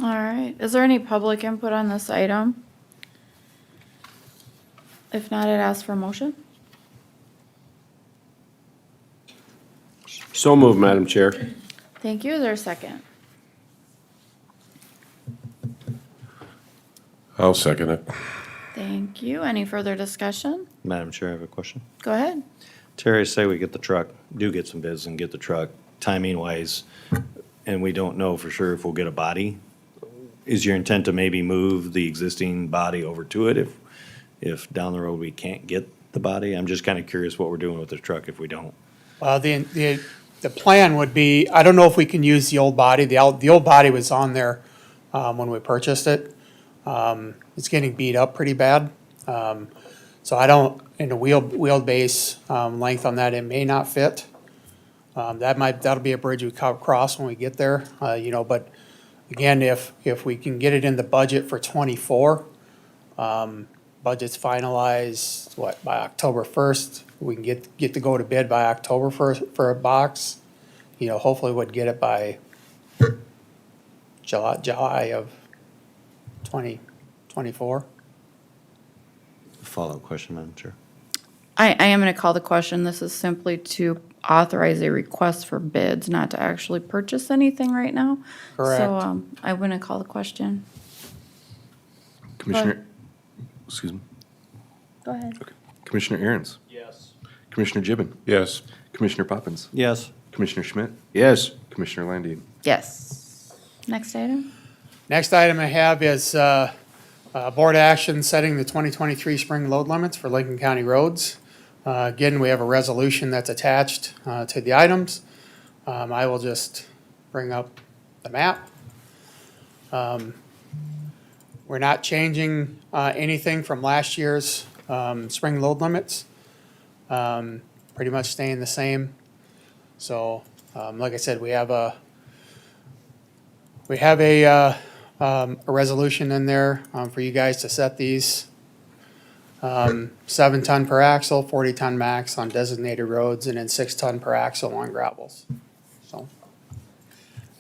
All right, is there any public input on this item? If not, I'd ask for a motion. So moved, Madam Chair. Thank you, is there a second? I'll second it. Thank you, any further discussion? Madam Chair, I have a question. Go ahead. Terry, say we get the truck, do get some bids and get the truck, timing wise, and we don't know for sure if we'll get a body. Is your intent to maybe move the existing body over to it if down the road we can't get the body? I'm just kind of curious what we're doing with the truck if we don't. The plan would be, I don't know if we can use the old body. The old body was on there when we purchased it. It's getting beat up pretty bad. So I don't, in the wheelbase length on that, it may not fit. That'll be a bridge we cross when we get there, but again, if we can get it in the budget for '24, budget's finalized, by October 1st, we can get to go to bid by October 1st for a box. Hopefully we'd get it by July of 2024. Follow-up question, Madam Chair. I am going to call the question. This is simply to authorize a request for bids, not to actually purchase anything right now. Correct. So I'm going to call the question. Commissioner, excuse me. Go ahead. Commissioner Aaron's. Yes. Commissioner Gibbon. Yes. Commissioner Poppins. Yes. Commissioner Schmidt. Yes. Commissioner Landine. Yes. Next item? Next item I have is board action setting the 2023 spring load limits for Lincoln County roads. Again, we have a resolution that's attached to the items. I will just bring up the map. We're not changing anything from last year's spring load limits. Pretty much staying the same. So, like I said, we have a resolution in there for you guys to set these. 7 ton per axle, 40 ton max on designated roads, and then 6 ton per axle on gravels. So,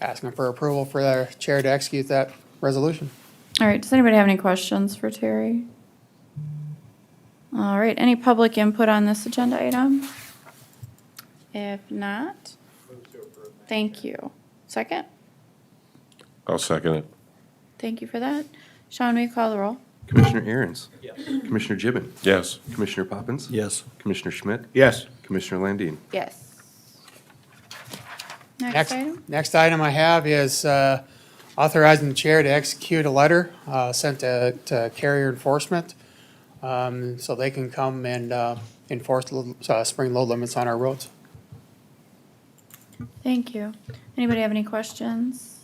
asking for approval for the chair to execute that resolution. All right, does anybody have any questions for Terry? All right, any public input on this agenda item? If not, thank you. Second? I'll second it. Thank you for that. Sean, will you call the roll? Commissioner Aaron's. Yes. Commissioner Gibbon. Yes. Commissioner Poppins. Yes. Commissioner Schmidt. Yes. Commissioner Landine. Yes. Next item? Next item I have is authorizing the chair to execute a letter sent to carrier enforcement so they can come and enforce spring load limits on our roads. Thank you. Anybody have any questions?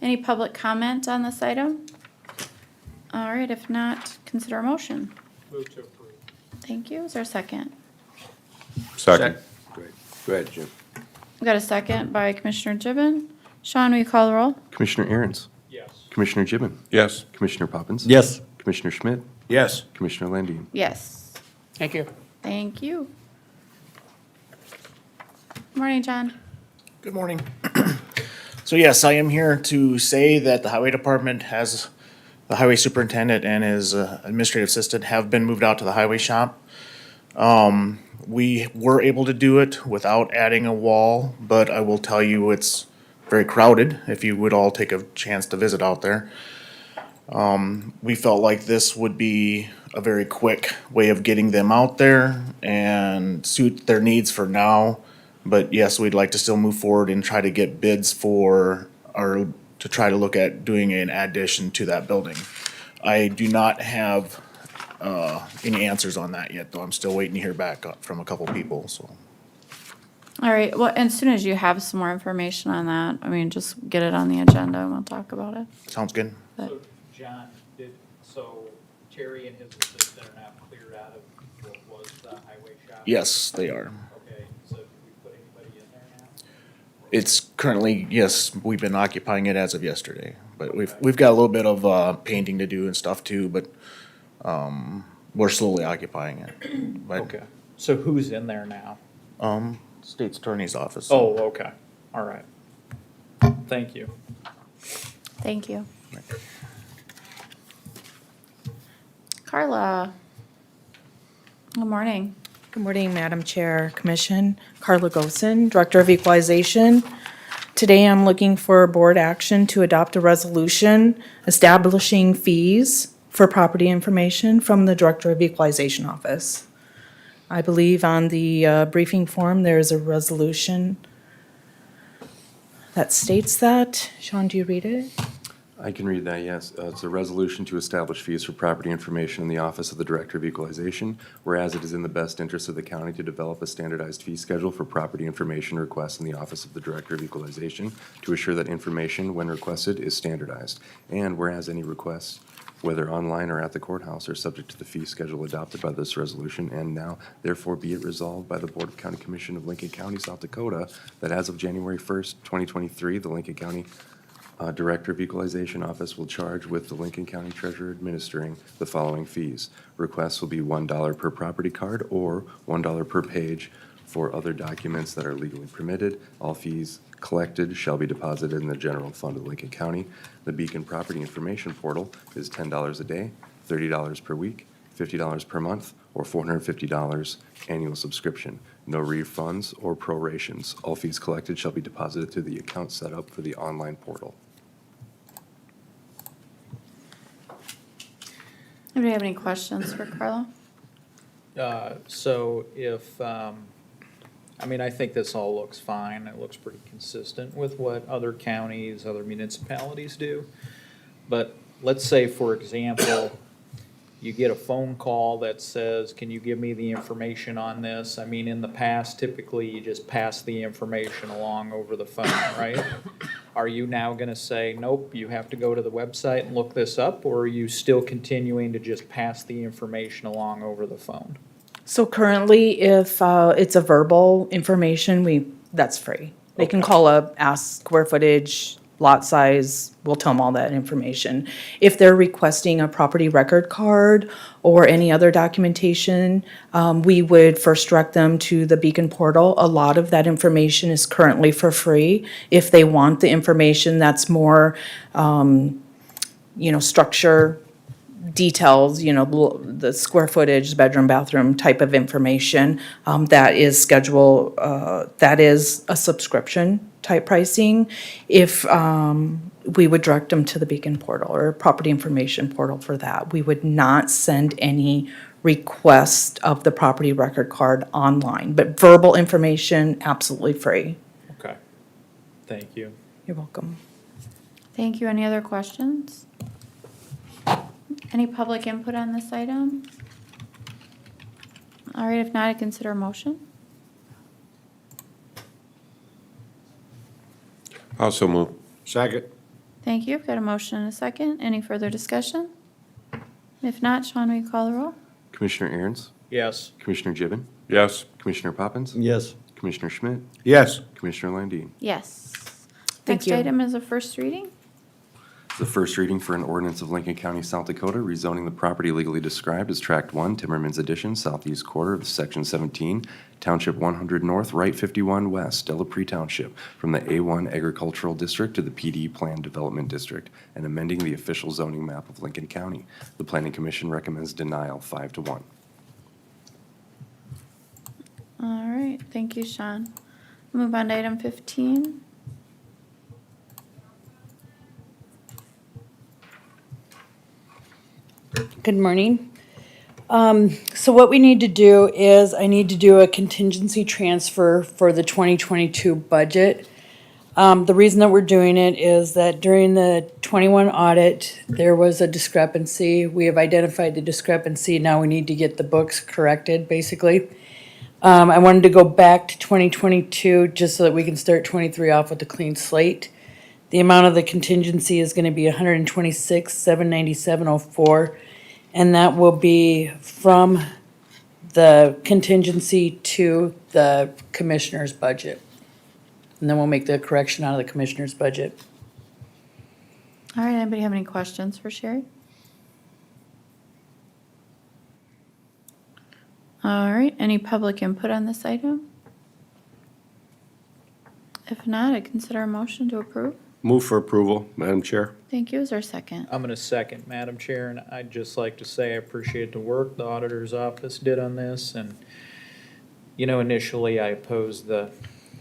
Any public comment on this item? All right, if not, consider a motion. Move to approve. Thank you. Is there a second? Second. Go ahead, Jim. We got a second by Commissioner Gibbon. Sean, will you call the roll? Commissioner Aaron's. Yes. Commissioner Gibbon. Yes. Commissioner Poppins. Yes. Commissioner Schmidt. Yes. Commissioner Landine. Yes. Thank you. Thank you. Morning, John. Good morning. So yes, I am here to say that the highway department has, the highway superintendent and his administrative assistant have been moved out to the highway shop. We were able to do it without adding a wall, but I will tell you it's very crowded if you would all take a chance to visit out there. We felt like this would be a very quick way of getting them out there and suit their needs for now. But yes, we'd like to still move forward and try to get bids for, or to try to look at doing an addition to that building. I do not have any answers on that yet, though. I'm still waiting to hear back from a couple people, so. All right, well, as soon as you have some more information on that, I mean, just get it on the agenda and we'll talk about it. Sounds good. But- So, John, so Terry and his assistant are now cleared out of what was the highway shop? Yes, they are. Okay, so did we put anybody in there now? It's currently, yes, we've been occupying it as of yesterday, but we've got a little bit of painting to do and stuff too, but we're slowly occupying it. But, Okay, so who's in there now? State's Attorney's Office. Oh, okay, all right. Thank you. Thank you. Carla. Good morning. Good morning, Madam Chair, Commission. Carla Gosen, Director of Equalization. Today I'm looking for board action to adopt a resolution establishing fees for property information from the Director of Equalization Office. I believe on the briefing form there is a resolution that states that. Sean, do you read it? I can read that, yes. It's a resolution to establish fees for property information in the Office of the Director of Equalization, whereas it is in the best interest of the county to develop a standardized fee schedule for property information requests in the Office of the Director of Equalization to assure that information, when requested, is standardized. And whereas any requests, whether online or at the courthouse, are subject to the fee schedule adopted by this resolution, and now therefore be it resolved by the Board of County Commission of Lincoln County, South Dakota, that as of January 1st, 2023, the Lincoln County Director of Equalization Office will charge with the Lincoln County Treasurer administering the following fees. Requests will be $1 per property card or $1 per page for other documents that are legally permitted. All fees collected shall be deposited in the general fund of Lincoln County. The Beacon Property Information Portal is $10 a day, $30 per week, $50 per month, or $450 annual subscription. No refunds or prorations. All fees collected shall be deposited to the account set up for the online portal. Anybody have any questions for Carla? So if, I mean, I think this all looks fine. It looks pretty consistent with what other counties, other municipalities do. But let's say, for example, you get a phone call that says, can you give me the information on this? I mean, in the past, typically you just pass the information along over the phone, right? Are you now gonna say, nope, you have to go to the website and look this up, or are you still continuing to just pass the information along over the phone? So currently, if it's a verbal information, that's free. They can call up, ask square footage, lot size, we'll tell them all that information. If they're requesting a property record card or any other documentation, we would first direct them to the Beacon portal. A lot of that information is currently for free. If they want the information that's more, structure, details, the square footage, bedroom, bathroom type of information, that is that is a subscription type pricing. If we would direct them to the Beacon portal or property information portal for that. We would not send any request of the property record card online, but verbal information, absolutely free. Okay, thank you. You're welcome. Thank you. Any other questions? Any public input on this item? All right, if not, I consider a motion. Also move. Second. Thank you. I've got a motion and a second. Any further discussion? If not, Sean, will you call the roll? Commissioner Aaron's, Yes. Commissioner Gibbon, Yes. Commissioner Poppins, Yes. Commissioner Schmidt, Yes. Commissioner Landine. Yes. Thank Next you. item is a first reading. The first reading for an ordinance of Lincoln County, South Dakota, rezoning the property legally described as Tract 1, Timmerman's Addition, southeast quarter of Section 17, Township 100 North, Right 51 West, Delapre Township, from the A1 Agricultural District to the PD Plan Development District, and amending the official zoning map of Lincoln County. The Planning Commission recommends denial 5-1. All right, thank you, Sean. Move on to item 15. Good morning. So what we need to do is I need to do a contingency transfer for the 2022 budget. The reason that we're doing it is that during the 21 audit, there was a discrepancy. We have identified the discrepancy. Now we need to get the books corrected, basically. I wanted to go back to 2022 just so that we can start 23 off with a clean slate. The amount of the contingency is gonna be $126,797.04, and that will be from the contingency to the commissioner's budget. And then we'll make the correction out of the commissioner's budget. All right, anybody have any questions for Sherry? All right, any public input on this item? If not, I consider a motion to approve. Move for approval, Madam Chair. Thank you. Is there a second? I'm gonna second, Madam Chair, and I'd just like to say I appreciate the work the auditor's office did on this, and, initially I opposed the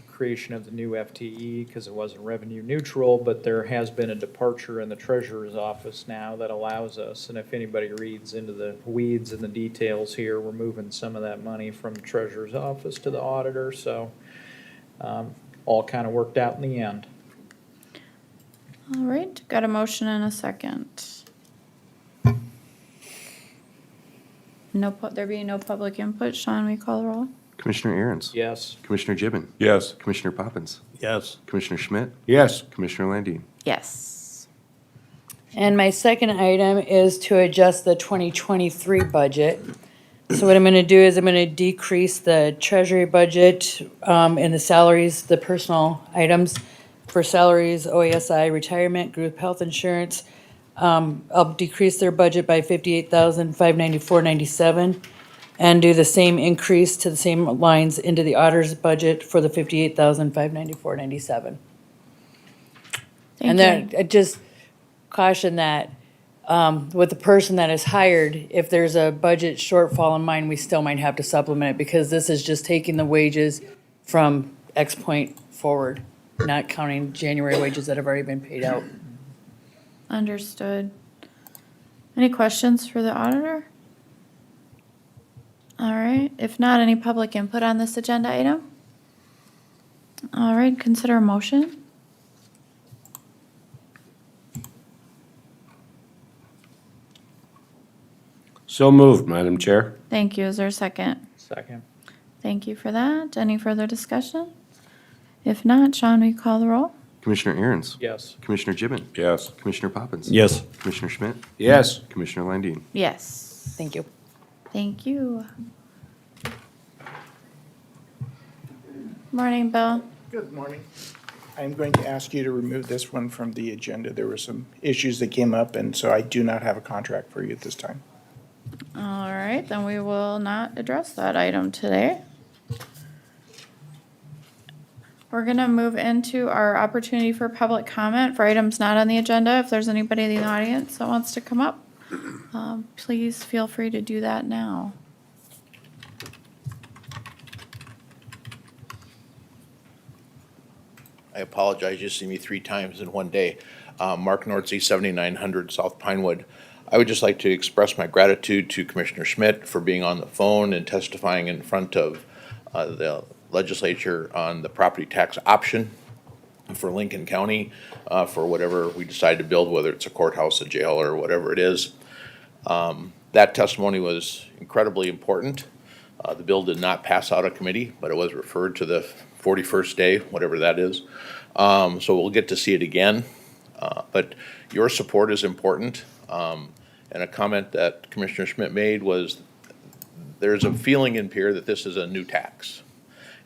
creation of the new FTE because it wasn't revenue neutral, but there has been a departure in the treasurer's office now that allows us, and if anybody reads into the weeds and the details here, we're moving some of that money from the treasurer's office to the auditor, so all kind of worked out in the end. All right, got a motion and a second. There being no public input, Sean, we call the roll? Commissioner Aaron's. Yes. Commissioner Gibbon. Yes. Commissioner Poppins. Yes. Commissioner Schmidt. Yes. Commissioner Landine. Yes. And my second item is to adjust the 2023 budget. So what I'm going to do is I'm going to decrease the treasury budget and the salaries, the personal items for salaries, OASI, retirement, group health insurance. I'll decrease their budget by $58,594.97 and do the same increase to the same lines into the auditor's budget for the $58,594.97. And then I just caution that with the person that is hired, if there's a budget shortfall in mine, we still might have to supplement it because this is just taking the wages from X point forward, not counting January wages that have already been paid out. Understood. Any questions for the auditor? All right, if not, any public input on this agenda item? All right, consider a motion. So moved, Madam Chair. Thank you. Is there a second? Second. Thank you for that. Any further discussion? If not, Sean, will you call the roll? Commissioner Aaron's. Yes. Commissioner Gibbon. Yes. Commissioner Poppins. Yes. Commissioner Schmidt. Yes. Commissioner Landine. Yes. Thank you. Thank you. Morning, Bill. Good morning. I'm going to ask you to remove this one from the agenda. There were some issues that came up, and so I do not have a contract for you at this time. All right, then we will not address that item today. We're gonna move into our opportunity for public comment for items not on the agenda. If there's anybody in the audience that wants to come up, please feel free to do that now. I apologize, you see me 3 times in one day. Mark Nordsey, 7900 South Pinewood. I would just like to express my gratitude to Commissioner Schmidt for being on the phone and testifying in front of the legislature on the property tax option for Lincoln County for whatever we decide to build, whether it's a courthouse, a jail, or whatever it is. That testimony was incredibly important. The bill did not pass out of committee, but it was referred to the 41st day, whatever that is. So we'll get to see it again. But your support is important. And a comment that Commissioner Schmidt made was there's a feeling in Pierre that this is a new tax.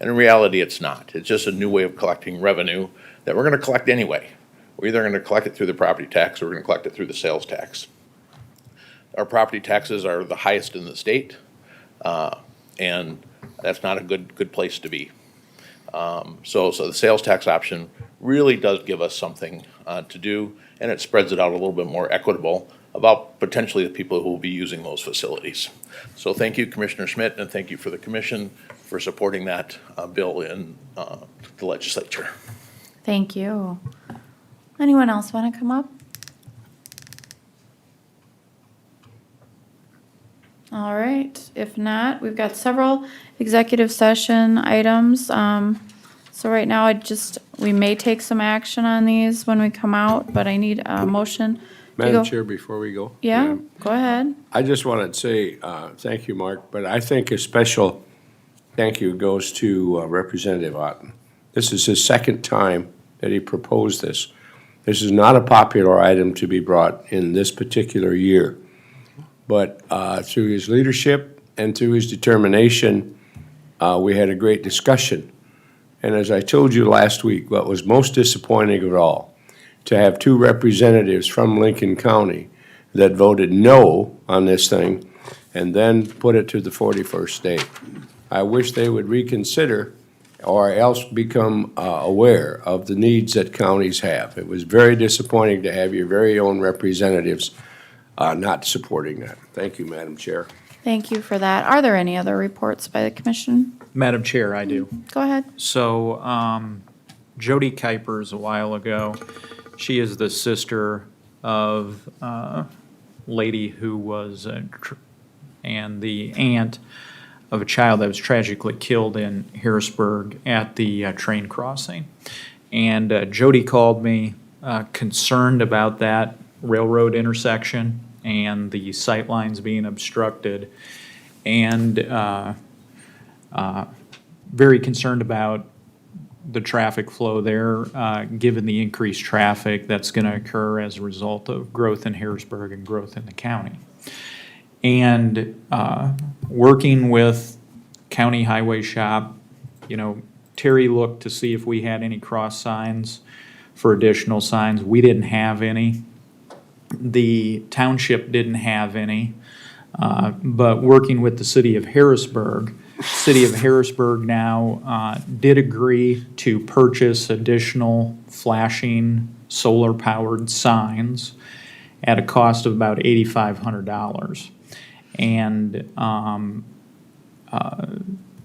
And in reality, it's not. It's just a new way of collecting revenue that we're going to collect anyway. We're either going to collect it through the property tax or we're going to collect it through the sales tax. Our property taxes are the highest in the state, and that's not a good place to be. So the sales tax option really does give us something to do, and it spreads it out a little bit more equitable about potentially the people who will be using those facilities. So thank you, Commissioner Schmidt, and thank you for the commission for supporting that bill in the legislature. Thank you. Anyone else want to come up? All right, if not, we've got several executive session items. So right now, we may take some action on these when we come out, but I need a motion. Madam Chair, before we go. Yeah, go ahead. I just wanted to say, thank you, Mark, but I think a special thank you goes to Representative Otten. This is his second time that he proposed this. This is not a popular item to be brought in this particular year. But through his leadership and through his determination, we had a great discussion. And as I told you last week, what was most disappointing of all, to have 2 representatives from Lincoln County that voted no on this thing and then put it to the 41st state. I wish they would reconsider or else become aware of the needs that counties have. It was very disappointing to have your very own representatives not supporting that. Thank you, Madam Chair. Thank you for that. Are there any other reports by the commission? Madam Chair, I do. Go ahead. So, Jody Kuipers a while ago, she is the sister of a lady who was, and the aunt of a child that was tragically killed in Harrisburg at the train crossing. And Jody called me concerned about that railroad intersection and the sightlines being obstructed, and very concerned about the traffic flow there, given the increased traffic that's going to occur as a result of growth in Harrisburg and growth in the county. And working with county highway shop, Terry looked to see if we had any cross signs for additional signs. We didn't have any. The township didn't have any. But working with the city of Harrisburg now did agree to purchase additional flashing solar-powered signs at a cost of about $8,500. And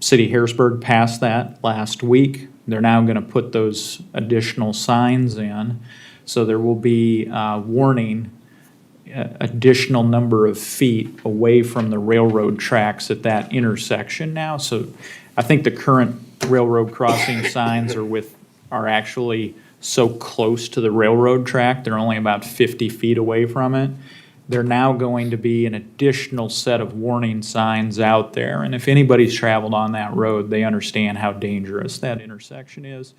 City of Harrisburg passed that last week. They're now going to put those additional signs in. So there will be warning additional number of feet away from the railroad tracks at that intersection now. So I think the current railroad crossing signs are actually so close to the railroad track, they're only about 50 feet away from it. They're now going to be an additional set of warning signs out there. And if anybody's traveled on that road, they understand how dangerous that intersection is.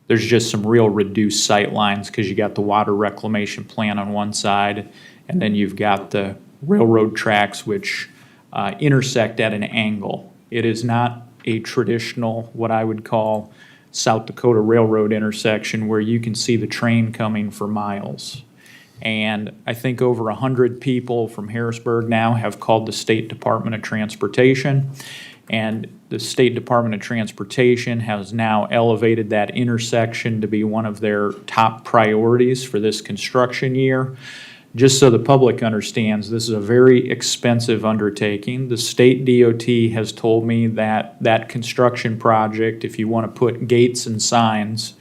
There's just some real reduced sight lines because you got the water reclamation plant on one side, and then you've got the railroad tracks which intersect at an angle. It is not a traditional, what I would call, South Dakota Railroad intersection where you can see the train coming for miles. And I think over 100 people from Harrisburg now have called the State Department of Transportation. And the State Department of Transportation has now elevated that intersection to be one of their top priorities for this construction year. Just so the public understands, this is a very expensive undertaking. The state DOT has told me that that construction project, if you want to put gates and signs,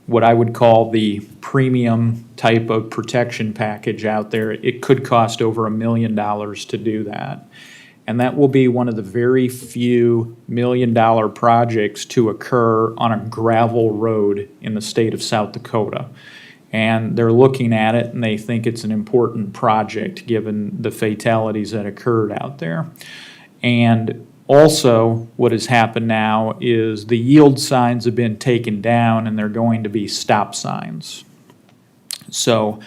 what I would call the premium type of protection package out there, it could cost over $1 million to do that. And that will be one of the very few $1 million projects to occur on a gravel road in the state of South Dakota. And they're looking at it and they think it's an important project given the fatalities that occurred out there. And also, what has happened now is the yield signs have been taken down and they're going to be stop signs. So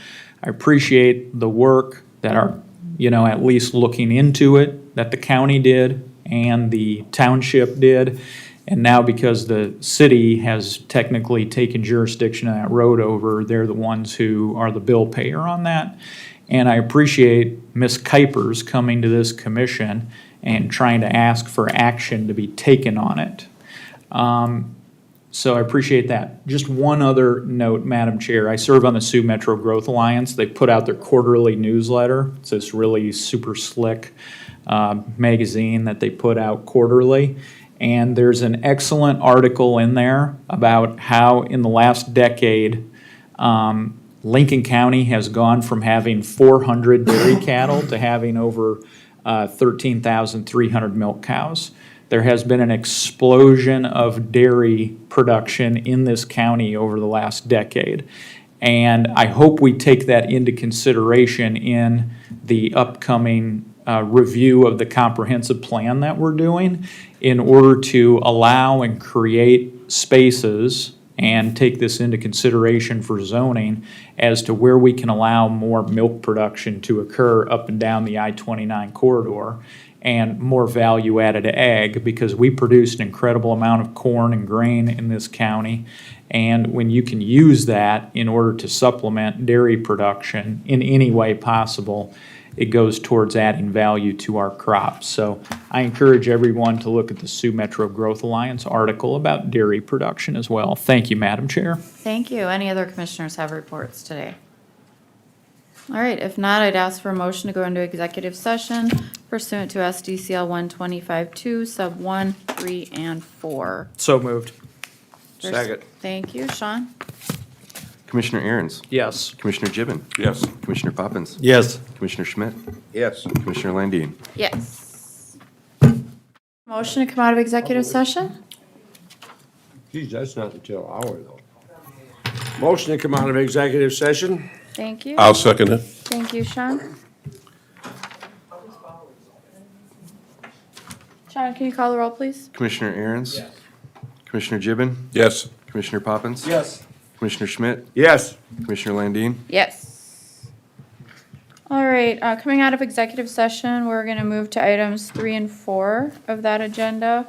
I appreciate the work that are, at least looking into it, that the county did and the township did. And now because the city has technically taken jurisdiction of that road over, they're the ones who are the bill payer on that. And I appreciate Ms. Kuipers coming to this commission and trying to ask for action to be taken on it. So I appreciate that. Just one other note, Madam Chair. I serve on the Sioux Metro Growth Alliance. They put out their quarterly newsletter. It's this really super slick magazine that they put out quarterly. And there's an excellent article in there about how in the last decade, Lincoln County has gone from having 400 dairy cattle to having over 13,300 milk cows. There has been an explosion of dairy production in this county over the last decade. And I hope we take that into consideration in the upcoming review of the comprehensive plan that we're doing in order to allow and create spaces and take this into consideration for zoning as to where we can allow more milk production to occur up and down the I-29 corridor and more value-added ag, because we produce an incredible amount of corn and grain in this county. And when you can use that in order to supplement dairy production in any way possible, it goes towards adding value to our crops. So I encourage everyone to look at the Sioux Metro Growth Alliance article about dairy production as well. Thank you, Madam Chair. Thank you. Any other commissioners have reports today? All right, if not, I'd ask for a motion to go into executive session pursuant to SDCL 125-2, sub 1, 3, and 4. So moved. Second. Thank you. Sean? Commissioner Aaron's. Yes. Commissioner Gibbon. Yes. Commissioner Poppins. Yes. Commissioner Schmidt. Yes. Commissioner Landine. Yes. Motion to come out of executive session? Geez, that's not until hour though. Motion to come out of executive session. Thank you. I'll second it. Thank you, Sean. Sean, can you call the roll, please? Commissioner Aaron's? Yes. Commissioner Gibbon? Yes. Commissioner Poppins? Yes. Commissioner Schmidt? Yes. Commissioner Landine? Yes. All right, coming out of executive session, we're gonna move to items 3 and 4 of that agenda.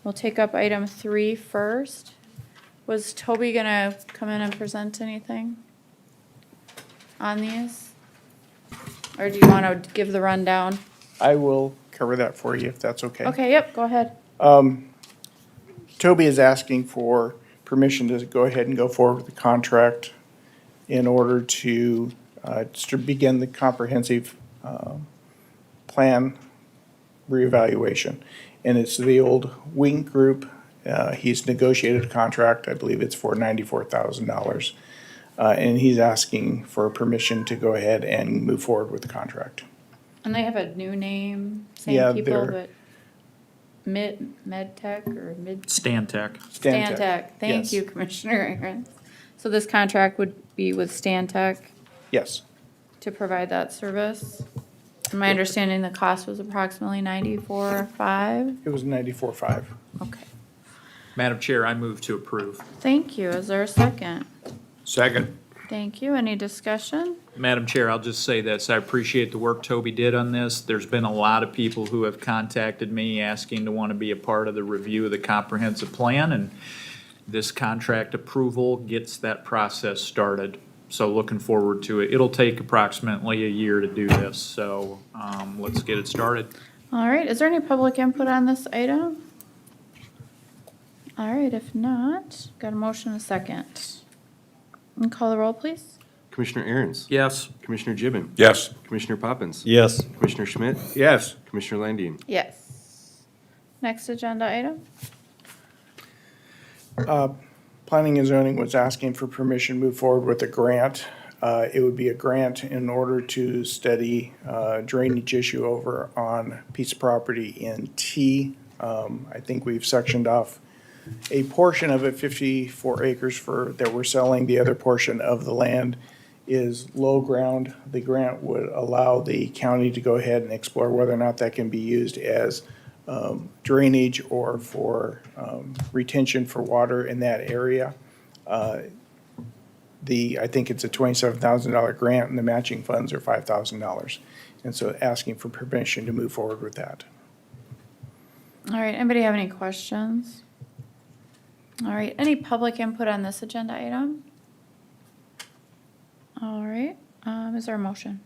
We'll take up item 3 first. Was Toby gonna come in and present anything on these? Or do you wanna give the rundown? I will cover that for you if that's okay. Okay, yep, go ahead. Toby is asking for permission to go ahead and go forward with the contract in order to begin the comprehensive plan reevaluation. And it's the old Wink Group. He's negotiated a contract, I believe it's for $94,000. And he's asking for permission to go ahead and move forward with the contract. And they have a new name, Yeah, same people, they're- but MedTech or Stantec. Stantec. Thank yes. you, Commissioner Aaron. So this contract would be with Stantec Yes, to provide that service? And my understanding, the cost was approximately $94,500? it was 94.5. Okay. Madam Chair, I move to approve. Thank you. Is there a second? Second. Thank you. Any discussion? Madam Chair, I'll just say this, I appreciate the work Toby did on this. There's been a lot of people who have contacted me asking to want to be a part of the review of the comprehensive plan, and this contract approval gets that process started. So looking forward to it. It'll take approximately a year to do this, so let's get it started. All right. Is there any public input on this item? All right. If not, got a motion and a second. And call the roll, please. Commissioner Aaron's? Yes. Commissioner Gibbon? Yes. Commissioner Poppins? Yes. Commissioner Schmidt? Yes. Commissioner Landine? Yes. Next agenda item? Planning and zoning was asking for permission to move forward with a grant. It would be a grant in order to study drainage issue over on a piece of property in T. I think we've sectioned off a portion of it, 54 acres that we're selling. The other portion of the land is low ground. The grant would allow the county to go ahead and explore whether or not that can be used as drainage or for retention for water in that area. I think it's a $27,000 grant and the matching funds are $5,000. And so asking for permission to move forward with that. All right. Anybody have any questions? All right. Any public input on this agenda item? All right. Is there a motion?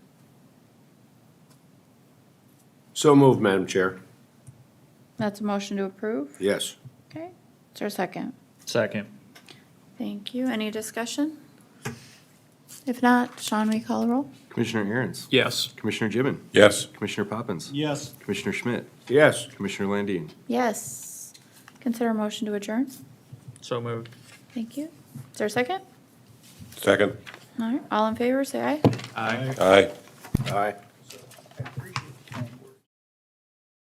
So moved, Madam Chair. That's a motion to approve? Yes. Okay. Is there a second? Second. Thank you. Any discussion? If not, Sean, will you call the roll? Commissioner Aaron's? Yes. Commissioner Gibbon? Yes. Commissioner Poppins? Yes. Commissioner Schmidt? Yes. Commissioner Landine? Yes. Consider a motion to adjourn. So moved. Thank you. Is there a second? Second. All right. All in favor, say aye. Aye. Aye. Aye.